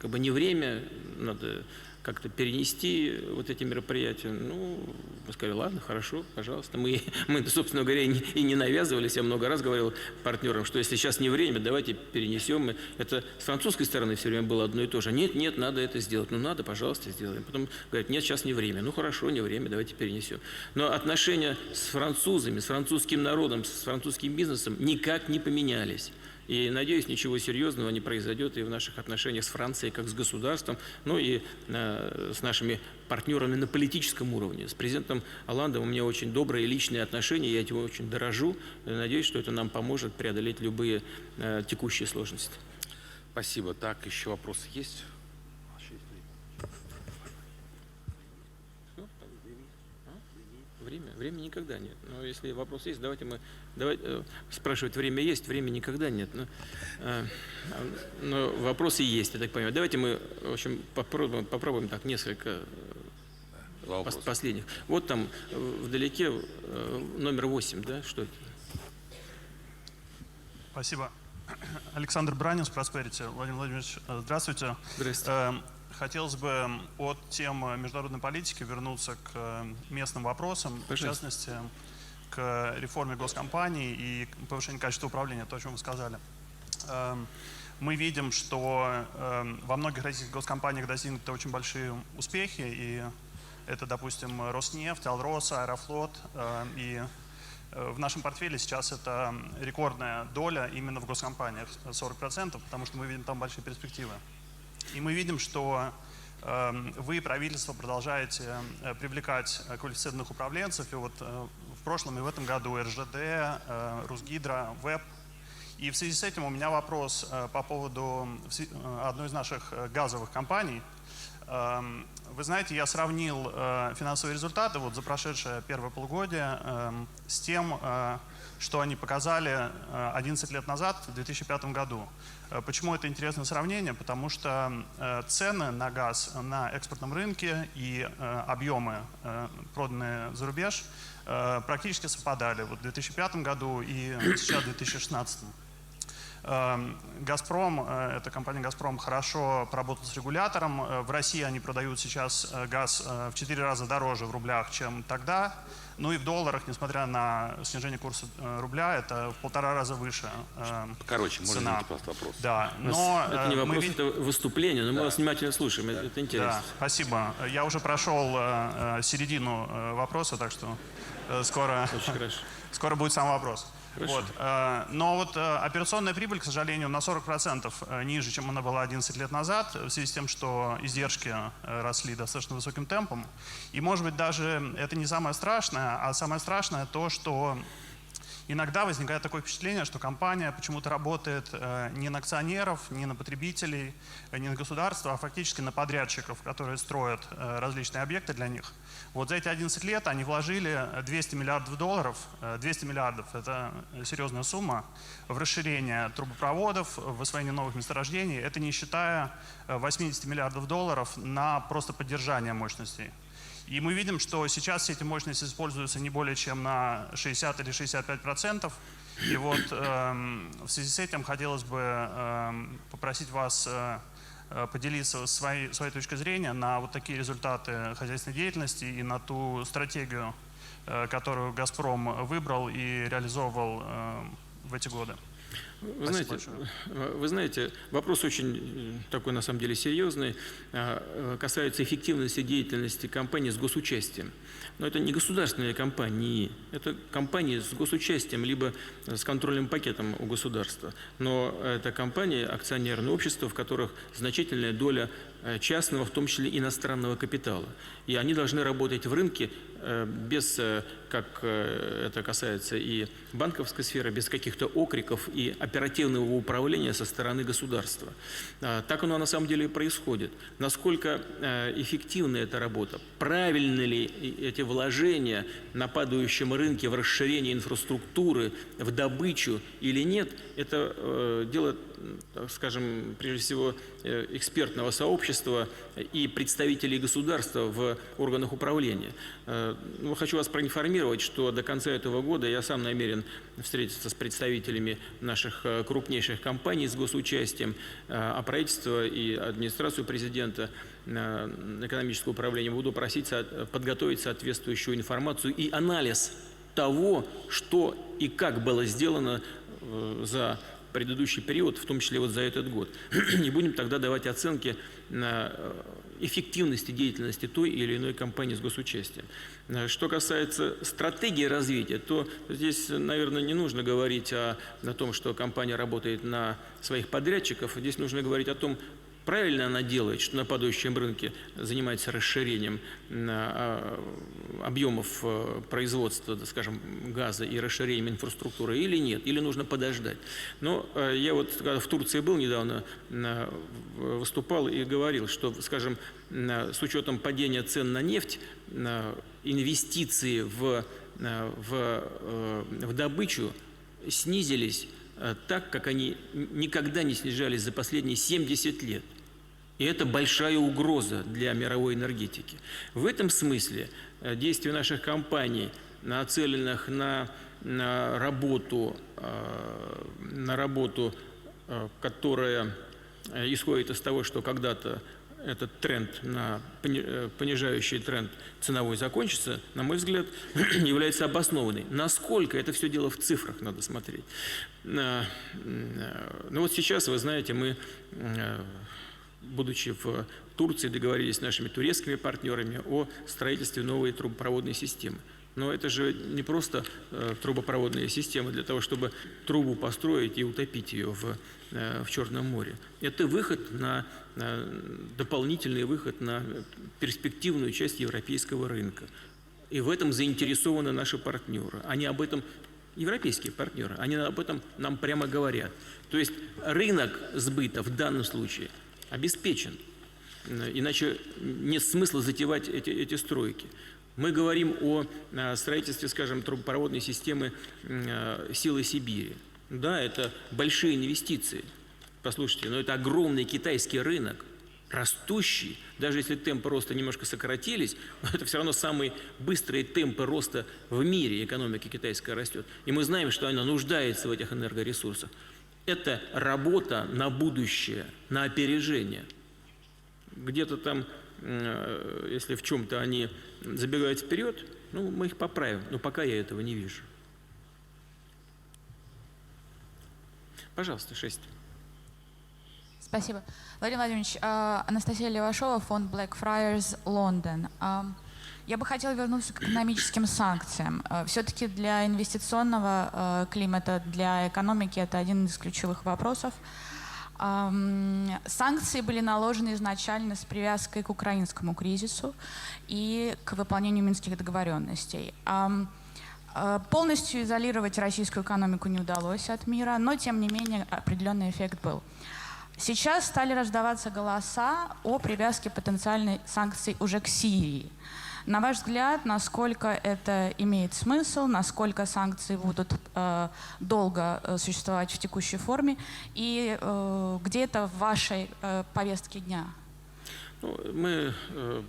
не время, надо как-то перенести вот эти мероприятия. Ну, мы сказали, ладно, хорошо, пожалуйста. Мы, собственно говоря, и не навязывались. Я много раз говорил партнерам, что если сейчас не время, давайте перенесем. Это с французской стороны все время было одно и то же. Нет, надо это сделать. Ну, надо, пожалуйста, сделаем. Потом говорят, нет, сейчас не время. Ну, хорошо, не время, давайте перенесем. Но отношения с французами, с французским народом, с французским бизнесом никак не поменялись. И, надеюсь, ничего серьезного не произойдет и в наших отношениях с Францией как с государством, ну и с нашими партнерами на политическом уровне. С президентом Олландом у меня очень добрые личные отношения, я этим очень дорожу. И надеюсь, что это нам поможет преодолеть любые текущие сложности. Спасибо. Так, еще вопросы есть? Времени никогда нет. Но если вопрос есть, спрашивать, время есть, времени никогда нет. Но вопросы есть, я так понимаю. Давайте мы, в общем, попробуем так несколько последних. Вот там вдалеке номер 8, да, что это? Спасибо. Александр Бранин, Prosperity. Владимир Владимирович, здравствуйте. Здравствуйте. Хотелось бы от темы международной политики вернуться к местным вопросам, в частности, к реформе госкомпаний и повышению качества управления, то, о чем вы сказали. Мы видим, что во многих российских госкомпаниях достигнуты очень большие успехи, и это, допустим, Роснефть, Алроса, Аэрофлот, и в нашем портфеле сейчас это рекордная доля именно в госкомпаниях, 40%, потому что мы видим там большие перспективы. И мы видим, что вы, правительство, продолжаете привлекать квалифицированных управленцев. И вот в прошлом и в этом году РЖД, Русгидро, ВЭП. И в связи с этим у меня вопрос по поводу одной из наших газовых компаний. Вы знаете, я сравнил финансовые результаты вот за прошедшее первое полугодие с тем, что они показали 11 лет назад, в 2005 году. Почему это интересное сравнение? Потому что цены на газ на экспортном рынке и объемы, проданные за рубеж, практически совпадали вот в 2005 году и сейчас в 2016. «Газпром», эта компания «Газпром» хорошо поработала с регулятором. В России они продают сейчас газ в 4 раза дороже в рублях, чем тогда. Ну и в долларах, несмотря на снижение курса рубля, это в 1,5 раза выше Короче, можно цена. задать просто вопрос. Да, но это не вопрос, это выступление, но мы вас внимательно слушаем, это интересно. Да, спасибо. Я уже прошел середину вопроса, так что скоро будет сам вопрос. Вот. Но вот операционная прибыль, к сожалению, на 40% ниже, чем она была 11 лет назад, в связи с тем, что издержки росли достаточно высоким темпом. И, может быть, даже это не самое страшное, а самое страшное то, что иногда возникает такое впечатление, что компания почему-то работает не на акционеров, не на потребителей, не на государство, а фактически на подрядчиков, которые строят различные объекты для них. Вот за эти 11 лет они вложили $200 миллиардов. 200 миллиардов – это серьезная сумма в расширение трубопроводов, в освоение новых месторождений. Это не считая $80 миллиардов на просто поддержание мощностей. И мы видим, что сейчас все эти мощности используются не более чем на 60 или 65%. И вот в связи с этим хотелось бы попросить вас поделиться своей точкой зрения на вот такие результаты хозяйственной деятельности и на ту стратегию, которую «Газпром» выбрал и реализовывал в эти годы. Вы знаете, вопрос очень такой, на самом деле, серьезный, касается эффективности деятельности компаний с госучастием. Но это не государственные компании, это компании с госучастием, либо с контрольным пакетом у государства. Но это компании, акционерные общества, в которых значительная доля частного, в том числе иностранного капитала. И они должны работать в рынке без, как это касается и банковской сферы, без каких-то окриков и оперативного управления со стороны государства. Так оно на самом деле и происходит. Насколько эффективна эта работа, правильны ли эти вложения на падающем рынке в расширение инфраструктуры, в добычу или нет, это дело, скажем, прежде всего экспертного сообщества и представителей государства в органах управления. Хочу вас проинформировать, что до конца этого года я сам намерен встретиться с представителями наших крупнейших компаний с госучастием, а правительство и администрацию президента, экономическое управление буду просить подготовить соответствующую информацию и анализ того, что и как было сделано за предыдущий период, в том числе вот за этот год. И будем тогда давать оценки на эффективности деятельности той или иной компании с госучастием. Что касается стратегии развития, то здесь, наверное, не нужно говорить о том, что компания работает на своих подрядчиков. Здесь нужно говорить о том, правильно она делает, что на падающем рынке занимается расширением объемов производства, скажем, газа и расширением инфраструктуры или нет, или нужно подождать. Но я вот когда в Турции был недавно, выступал и говорил, что, скажем, с учетом падения цен на нефть инвестиции в добычу снизились так, как они никогда не снижались за последние 70 лет. И это большая угроза для мировой энергетики. В этом смысле действия наших компаний, нацеленных на работу, которая исходит из того, что когда-то этот тренд, понижающий тренд ценовой закончится, на мой взгляд, является обоснованной. Насколько это все дело в цифрах надо смотреть. Ну вот сейчас, вы знаете, мы, будучи в Турции, договорились с нашими турецкими партнерами о строительстве новой трубопроводной системы. Но это же не просто трубопроводная система для того, чтобы трубу построить и утопить ее в Черном море. Это выход дополнительный выход на перспективную часть европейского рынка. И в этом заинтересованы наши партнеры. Они об этом, европейские партнеры, они об этом нам прямо говорят. То есть рынок сбыта в данном случае обеспечен. Иначе нет смысла затевать эти стройки. Мы говорим о строительстве, скажем, трубопроводной системы «Силы Сибири». Да, это большие инвестиции, послушайте, но это огромный китайский рынок, растущий. Даже если темпы роста немножко сократились, но это все равно самые быстрые темпы роста в мире, экономика китайская растет. И мы знаем, что она нуждается в этих энергоресурсах. Это работа на будущее, на опережение. Где-то там, если в чем-то они забегают вперед, ну, мы их поправим, но пока я этого не вижу. Пожалуйста, 6. Спасибо. Владимир Владимирович, Анастасия Левашова, фонд Blackfriars, Лондон. Я бы хотела вернуться к экономическим санкциям. Все-таки для инвестиционного климата, для экономики это один из ключевых вопросов. Санкции были наложены изначально с привязкой к украинскому кризису и к выполнению минских договоренностей. Полностью изолировать российскую экономику не удалось от мира, но тем не менее определенный эффект был. Сейчас стали раздаваться голоса о привязке потенциальной санкций уже к Сирии. На ваш взгляд, насколько это имеет смысл, насколько санкции будут долго существовать в текущей форме и где это в вашей повестке дня? Ну, мы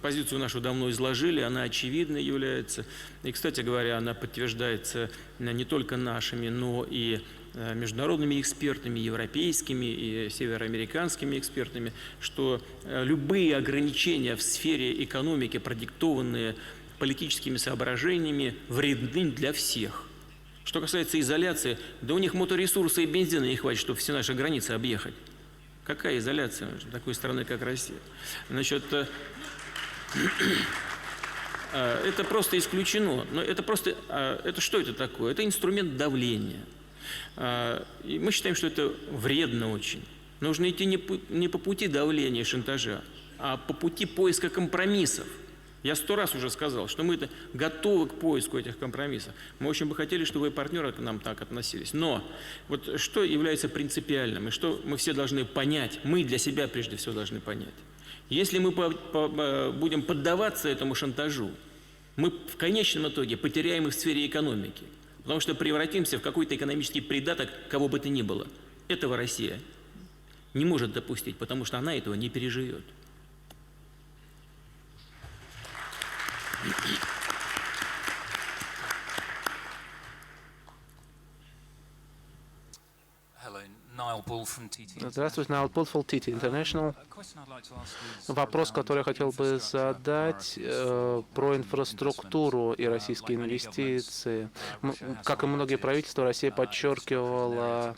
позицию нашу давно изложили, она очевидной является. И, кстати говоря, она подтверждается не только нашими, но и международными экспертами, европейскими и североамериканскими экспертами, что любые ограничения в сфере экономики, продиктованные политическими соображениями, вредны для всех. Что касается изоляции, да у них моторесурса и бензина не хватит, чтобы все наши границы объехать. Какая изоляция такой страны, как Россия? Значит, это просто исключено. Но это просто, это что это такое? Это инструмент давления. И мы считаем, что это вредно очень. Нужно идти не по пути давления и шантажа, а по пути поиска компромиссов. Я 100 раз уже сказал, что мы готовы к поиску этих компромиссов. Мы очень бы хотели, чтобы и партнеры к нам так относились. Но вот что является принципиальным, и что мы все должны понять, мы для себя прежде всего должны понять. Если мы будем поддаваться этому шантажу, мы в конечном итоге потеряем и в сфере экономики. Потому что превратимся в какой-то экономический придаток, кого бы то ни было. Этого Россия не может допустить, потому что она этого не переживет. Здравствуйте, Найл Пулфул, TT International. Вопрос, который я хотел бы задать про инфраструктуру и российские инвестиции. Как и многие правительства, Россия подчеркивала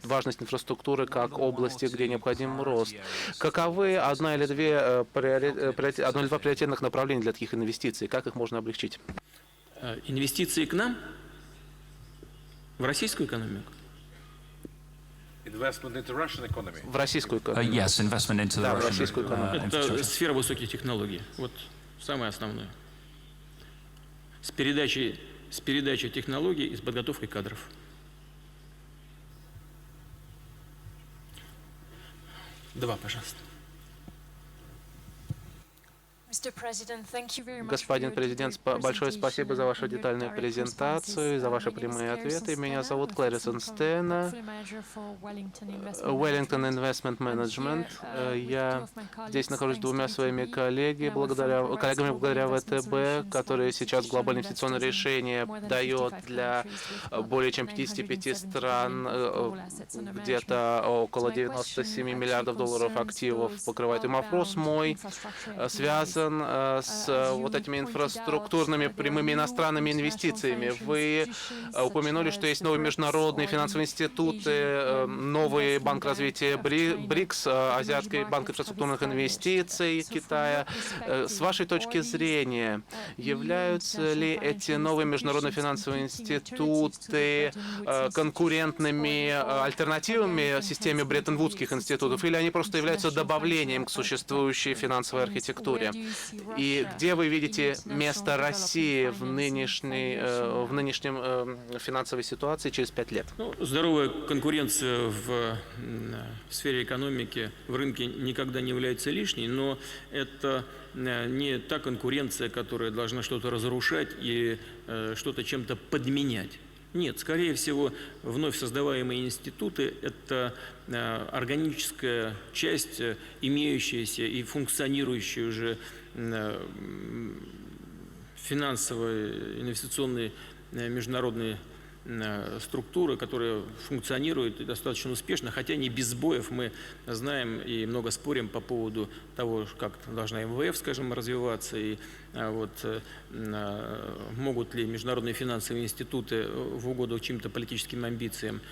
важность инфраструктуры как области, где необходим рост. Каковы одно или два приоритетных направления для таких инвестиций? Как их можно облегчить? Инвестиции к нам? В российскую экономику? В российскую экономику. Да, в российскую экономику. Это сфера высоких технологий. Вот самое основное. С передачей технологий и с подготовкой кадров. Два, пожалуйста. Господин президент, большое спасибо за вашу детальную презентацию, за ваши прямые ответы. Меня зовут Клэрисон Стена, Wellington Investment Management. Я здесь нахожусь с двумя своими коллегами благодаря ВТБ, которые сейчас глобальное инвестиционное решение дает для более чем 55 стран, где-то около 97 миллиардов долларов активов покрывает. И вопрос мой связан с вот этими инфраструктурными прямыми иностранными инвестициями. Вы упомянули, что есть новые международные финансовые институты, новый банк развития БРИКС, Азиатский банк инфраструктурных инвестиций Китая. С вашей точки зрения, являются ли эти новые международные финансовые институты конкурентными альтернативами системе Бреттон-Вудских институтов, или они просто являются добавлением к существующей финансовой архитектуре? И где вы видите место России в нынешнем финансовой ситуации через 5 лет? Ну, здоровая конкуренция в сфере экономики, в рынке никогда не является лишней, но это не та конкуренция, которая должна что-то разрушать и что-то чем-то подменять. Нет, скорее всего, вновь создаваемые институты – это органическая часть, имеющаяся и функционирующая уже финансовые, инвестиционные международные структуры, которые функционируют достаточно успешно, хотя не без сбоев. Мы знаем и много спорим по поводу того, как должна МВФ, скажем, развиваться, и вот могут ли международные финансовые институты в угоду чьим-то политическим амбициям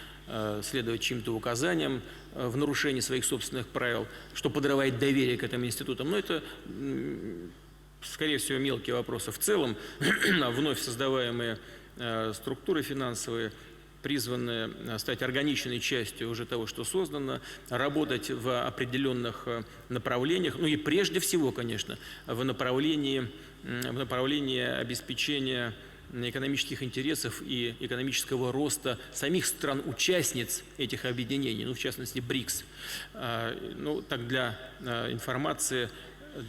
следовать чьим-то указаниям в нарушении своих собственных правил, что подрывает доверие к этим институтам. Но это, скорее всего, мелкие вопросы. В целом, вновь создаваемые структуры финансовые, призванные стать органичной частью уже того, что создано, работать в определенных направлениях, ну и прежде всего, конечно, в направлении обеспечения экономических интересов и экономического роста самих стран-участниц этих объединений, ну, в частности, БРИКС. Ну, так для информации,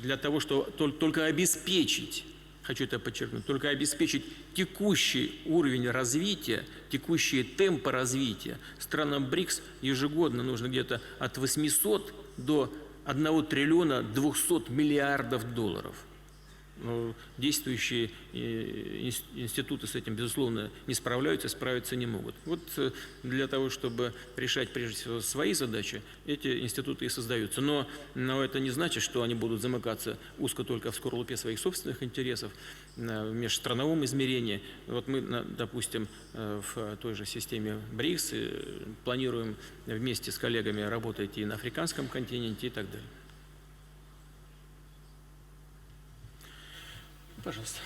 для того, что только обеспечить, хочу это подчеркнуть, только обеспечить текущий уровень развития, текущие темпы развития странам БРИКС ежегодно нужно где-то от 800 до 1 триллиона 200 миллиардов долларов. Действующие институты с этим, безусловно, не справляются, справиться не могут. Вот для того, чтобы решать, прежде всего, свои задачи, эти институты и создаются. Но это не значит, что они будут замыкаться узко только в скорлупе своих собственных интересов, в межстрановом измерении. Вот мы, допустим, в той же системе БРИКС планируем вместе с коллегами работать и на африканском континенте и так далее. Пожалуйста.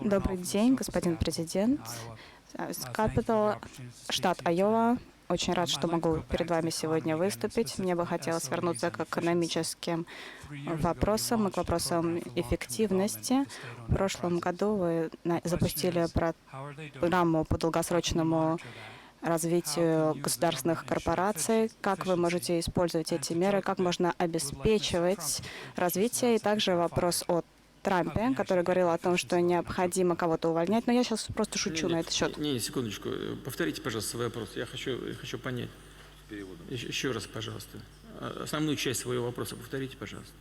Добрый день, господин президент. Капитал, штат Айова. Очень рад, что могу перед вами сегодня выступить. Мне бы хотелось вернуться к экономическим вопросам и к вопросам эффективности. В прошлом году вы запустили программу по долгосрочному развитию государственных корпораций, как вы можете использовать эти меры, как можно обеспечивать развитие. И также вопрос о Трампе, который говорил о том, что необходимо кого-то увольнять. Но я сейчас просто шучу на этот счет. Не, секундочку. Повторите, пожалуйста, свой вопрос. Я хочу понять. Еще раз, пожалуйста. Основную часть своего вопроса повторите, пожалуйста.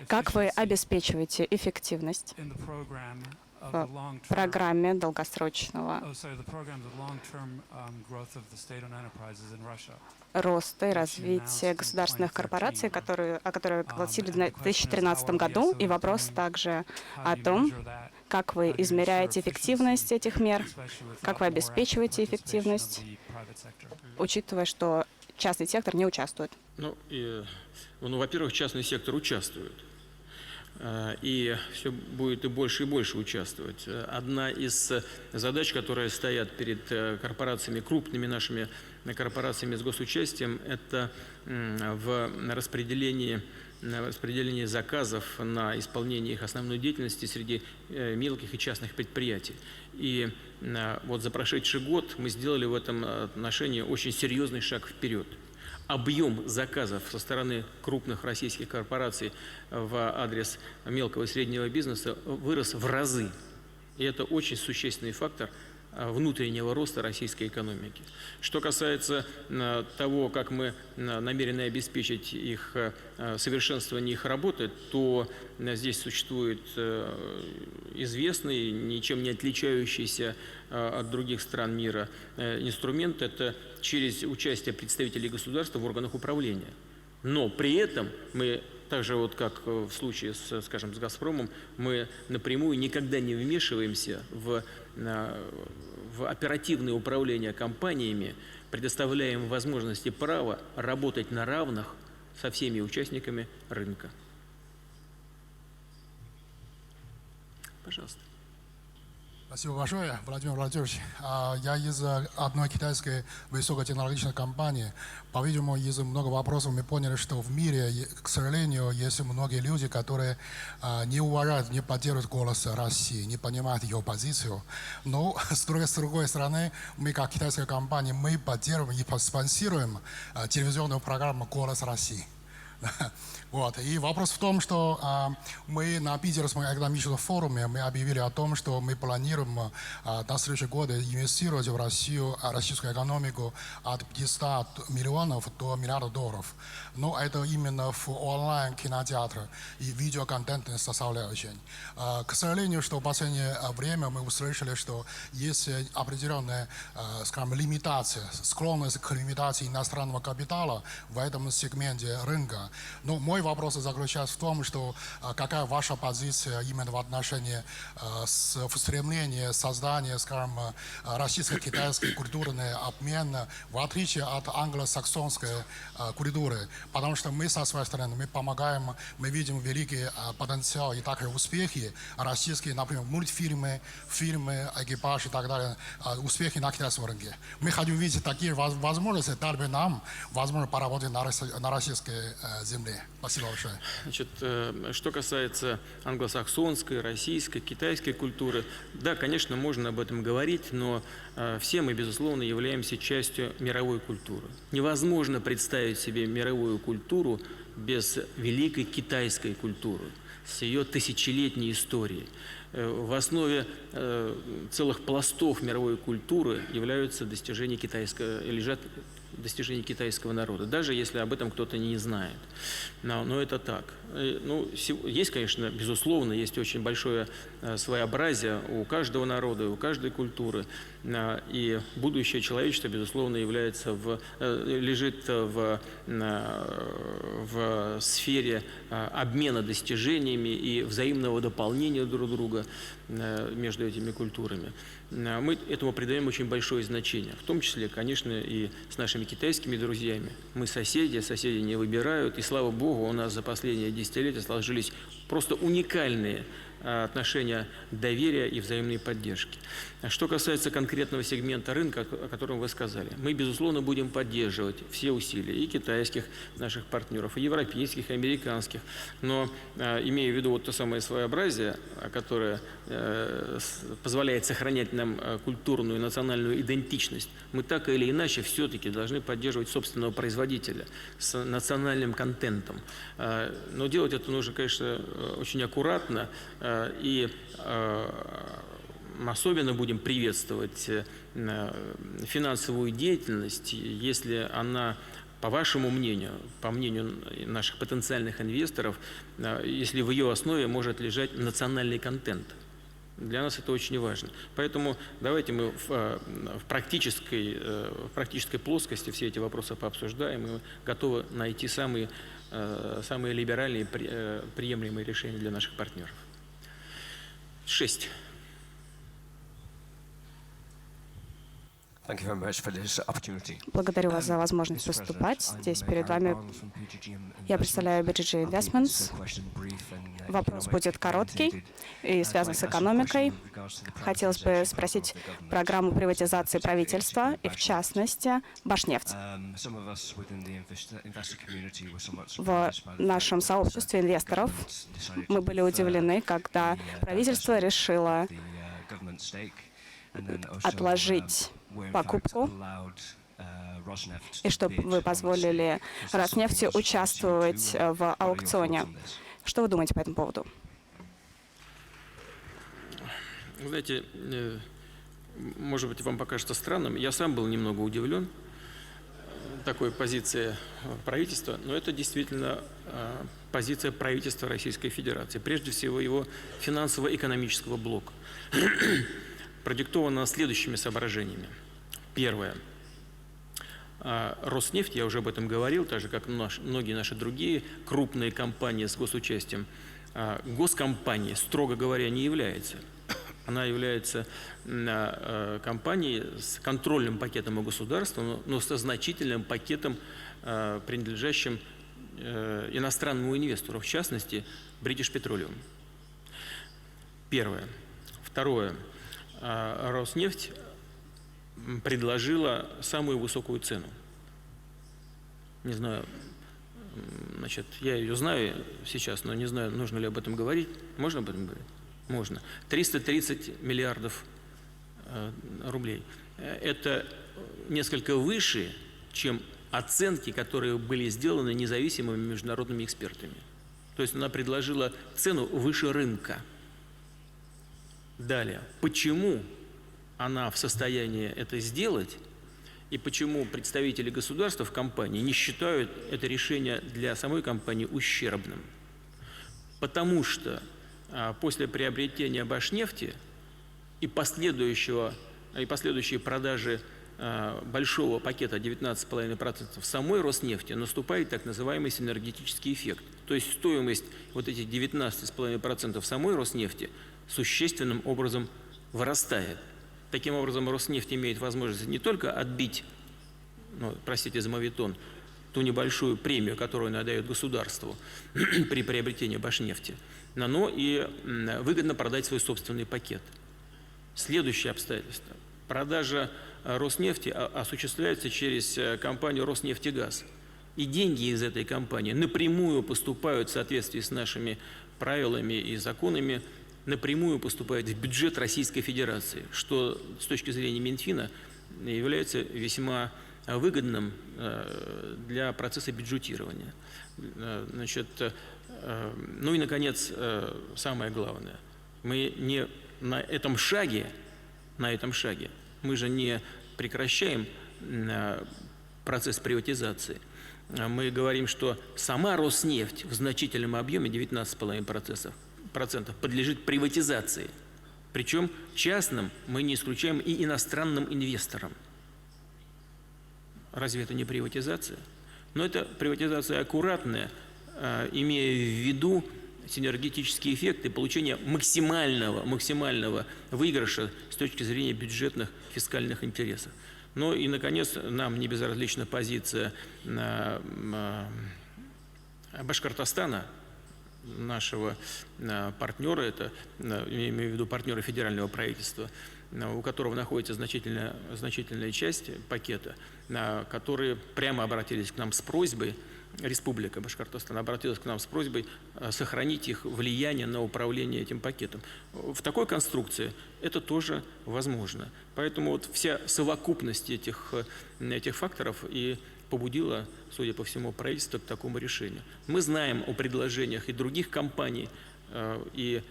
Как вы обеспечиваете эффективность в программе долгосрочного роста и развития государственных корпораций, о которой огласили в 2013 году, и вопрос также о том, как вы измеряете эффективность этих мер, как вы обеспечиваете эффективность, учитывая, что частный сектор не участвует. Во-первых, частный сектор участвует. И все будет и больше участвовать. Одна из задач, которые стоят перед корпорациями, крупными нашими корпорациями с госучастием, это в распределении распределение заказов на исполнение их основной деятельности среди мелких и частных предприятий. И вот за прошедший год мы сделали в этом отношении очень серьезный шаг вперед. Объем заказов со стороны крупных российских корпораций в адрес мелкого и среднего бизнеса вырос в разы. И это очень существенный фактор внутреннего роста российской экономики. Что касается того, как мы намерены обеспечить их совершенствование их работы, то здесь существует известный, ничем не отличающийся от других стран мира инструмент – это через участие представителей государства в органах управления. Но при этом мы, так же вот как в случае, скажем, с «Газпромом», мы напрямую никогда не вмешиваемся в оперативное управление компаниями, предоставляем возможности права работать на равных со всеми участниками рынка. Пожалуйста. Спасибо большое, Владимир Владимирович. Я из одной китайской высокотехнологичной компании. По-видимому, из много вопросов мы поняли, что в мире, к сожалению, есть многие люди, которые не уважают, не поддерживают голос России, не понимают ее позицию. Но с другой стороны, мы как китайская компания, мы поддерживаем и спонсируем телевизионную программу «Голос России». Вот. И вопрос в том, что мы на Питерском экономическом форуме мы объявили о том, что мы планируем на следующие годы инвестировать в Россию, российскую экономику от 500 миллионов до миллиарда долларов. Но это именно в онлайн-кинотеатры и видеоконтентной составляющей. К сожалению, что в последнее время мы услышали, что есть определенная, скажем, лимитация, склонность к лимитации иностранного капитала в этом сегменте рынка. Но мой вопрос заключается в том, что какая ваша позиция именно в отношении стремления создания, скажем, российско-китайской культурной обмена, в отличие от англосаксонской культуры. Потому что мы со своей стороны, мы помогаем, мы видим великий потенциал и также успехи российские, например, мультфильмы, фильмы, экипаж и так далее, успехи на китайском рынке. Мы хотим видеть такие возможности, дали бы нам возможность поработать на российской земле. Спасибо большое. Значит, что касается англосаксонской, российской, китайской культуры, да, конечно, можно об этом говорить, но все мы, безусловно, являемся частью мировой культуры. Невозможно представить себе мировую культуру без великой китайской культуры, с ее тысячелетней историей. В основе целых пластов мировой культуры являются достижения китайского, лежат достижения китайского народа, даже если об этом кто-то не знает. Но это так. Ну, есть, конечно, безусловно, есть очень большое своеобразие у каждого народа, у каждой культуры. И будущее человечества, безусловно, лежит в сфере обмена достижениями и взаимного дополнения друг друга между этими культурами. Мы этому придаем очень большое значение, в том числе, конечно, и с нашими китайскими друзьями. Мы соседи не выбирают, и слава богу, у нас за последние десятилетия сложились просто уникальные отношения доверия и взаимной поддержки. Что касается конкретного сегмента рынка, о котором вы сказали, мы, безусловно, будем поддерживать все усилия и китайских наших партнеров, и европейских, и американских, но имея в виду вот то самое своеобразие, которое позволяет сохранять нам культурную и национальную идентичность, мы так или иначе все-таки должны поддерживать собственного производителя с национальным контентом. Но делать это нужно, конечно, очень аккуратно, и особенно будем приветствовать финансовую деятельность, если она, по вашему мнению, по мнению наших потенциальных инвесторов, если в ее основе может лежать национальный контент. Для нас это очень важно. Поэтому давайте мы в практической плоскости все эти вопросы пообсуждаем и готовы найти самые либеральные приемлемые решения для наших партнеров. 6. Благодарю вас за возможность выступать здесь перед вами. Я представляю BGG Investments. Вопрос будет короткий и связан с экономикой. Хотелось бы спросить программу приватизации правительства и, в частности, Башнефть. В нашем сообществе инвесторов мы были удивлены, когда правительство решило отложить покупку, и чтобы вы позволили Роснефти участвовать в аукционе. Что вы думаете по этому поводу? Знаете, может быть, вам покажется странным. Я сам был немного удивлен такой позиции правительства, но это действительно позиция правительства Российской Федерации. Прежде всего, его финансово-экономического блока. Продиктовано следующими соображениями. Первое. Роснефть, я уже об этом говорил, так же, как многие наши другие крупные компании с госучастием, госкомпанией, строго говоря, не является. Она является компанией с контрольным пакетом у государства, но со значительным пакетом, принадлежащим иностранному инвестору, в частности, British Petroleum. Первое. Второе. Роснефть предложила самую высокую цену. Не знаю, значит, я ее знаю сейчас, но не знаю, нужно ли об этом говорить. Можно об этом говорить? Можно. 330 миллиардов рублей. Это несколько выше, чем оценки, которые были сделаны независимыми международными экспертами. То есть она предложила цену выше рынка. Далее. Почему она в состоянии это сделать, и почему представители государства в компании не считают это решение для самой компании ущербным? Потому что после приобретения Башнефти и последующей продажи большого пакета 19,5% самой Роснефти наступает так называемый синергетический эффект. То есть стоимость вот этих 19,5% самой Роснефти существенным образом вырастает. Таким образом, Роснефть имеет возможность не только отбить, простите за моветон, ту небольшую премию, которую она дает государству при приобретении Башнефти, но и выгодно продать свой собственный пакет. Следующее обстоятельство. Продажа Роснефти осуществляется через компанию «Роснефтегаз». И деньги из этой компании напрямую поступают в соответствии с нашими правилами и законами, напрямую поступают в бюджет Российской Федерации, что с точки зрения Минфина является весьма выгодным для процесса бюджетирования. Значит, ну и, наконец, самое главное. Мы не на этом шаге, мы же не прекращаем процесс приватизации. Мы говорим, что сама Роснефть в значительном объеме, 19,5%, подлежит приватизации. Причем частным мы не исключаем и иностранным инвесторам. Разве это не приватизация? Но это приватизация аккуратная, имея в виду синергетический эффект и получение максимального выигрыша с точки зрения бюджетных фискальных интересов. Ну и, наконец, нам не безразлична позиция Башкортостана, нашего партнера, это, я имею в виду партнера федерального правительства, у которого находится значительная часть пакета, которые прямо обратились к нам с просьбой, Республика Башкортостан обратилась к нам с просьбой сохранить их влияние на управление этим пакетом. В такой конструкции это тоже возможно. Поэтому вот вся совокупность этих факторов и побудила, судя по всему, правительство к такому решению. Мы знаем о предложениях и других компаний, и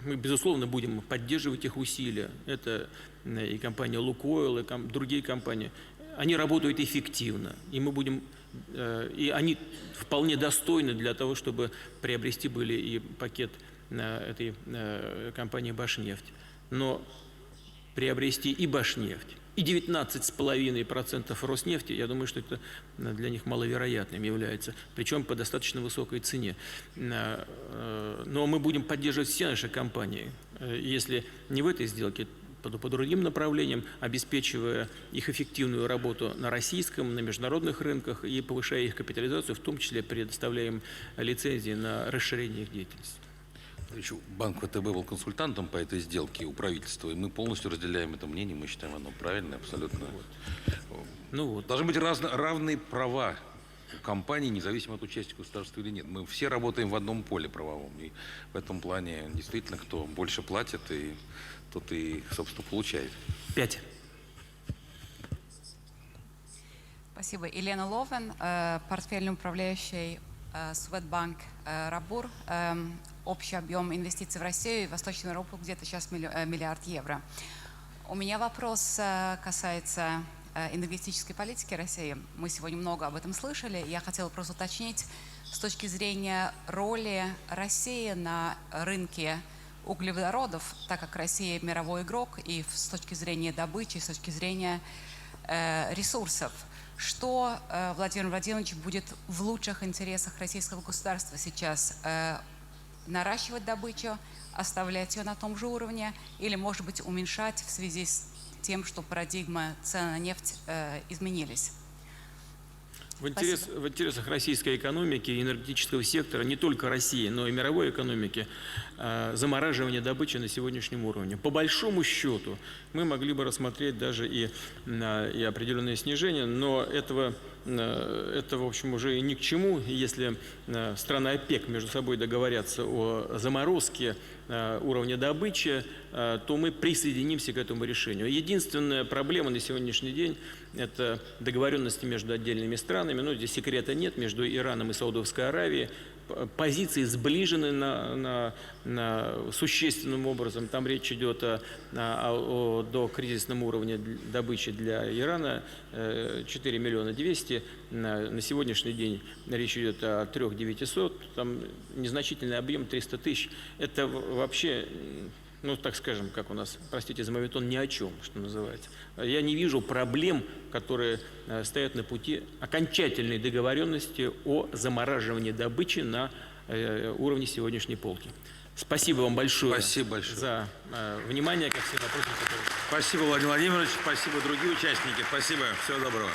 мы, безусловно, будем поддерживать их усилия. Это и компания «Лукойл», и другие компании. Они работают эффективно, и мы будем, и они вполне достойны для того, чтобы приобрести были и пакет этой компании «Башнефть». Но приобрести и «Башнефть», и 19,5% Роснефти, я думаю, что это для них маловероятным является, причем по достаточно высокой цене. Но мы будем поддерживать все наши компании. Если не в этой сделке, по другим направлениям, обеспечивая их эффективную работу на российском, на международных рынках и повышая их капитализацию, в том числе предоставляя им лицензии на расширение их деятельности. Банк ВТБ был консультантом по этой сделке у правительства, и мы полностью разделяем это мнение, мы считаем оно правильное, абсолютно. Должны быть равные права у компаний, независимо от участия государства или нет. Мы все работаем в одном поле правовом, и в этом плане действительно, кто больше платит, тот и, собственно, получает. 5. Спасибо. Елена Ловен, портфельный управляющий Swedbank Robur. Общий объем инвестиций в Россию и Восточную Европу где-то сейчас миллиард евро. У меня вопрос касается энергетической политики России. Мы сегодня много об этом слышали. Я хотела просто уточнить с точки зрения роли России на рынке углеводородов, так как Россия мировой игрок, и с точки зрения добычи, с точки зрения ресурсов. Что Владимир Владимирович будет в лучших интересах российского государства сейчас? Наращивать добычу, оставлять ее на том же уровне или, может быть, уменьшать в связи с тем, что парадигма цен на нефть изменились? В интересах российской экономики и энергетического сектора, не только России, но и мировой экономики, замораживание добычи на сегодняшнем уровне. По большому счету мы могли бы рассмотреть даже и определенные снижения, но это, в общем, уже ни к чему, если страны ОПЕК между собой договорятся о заморозке уровня добычи, то мы присоединимся к этому решению. Единственная проблема на сегодняшний день – это договоренности между отдельными странами. Но здесь секрета нет, между Ираном и Саудовской Аравией. Позиции сближены существенным образом. Там речь идет о докризисном уровне добычи для Ирана 4 миллиона 200. На сегодняшний день речь идет о 3 900. Там незначительный объем 300 тысяч. Это вообще, ну так скажем, как у нас, простите за моветон, ни о чем, что называется. Я не вижу проблем, которые стоят на пути окончательной договоренности о замораживании добычи на уровне сегодняшней полки. Спасибо вам большое, за внимание ко всем вопросам. Спасибо, Владимир Владимирович, спасибо, другие участники. Спасибо, всего доброго.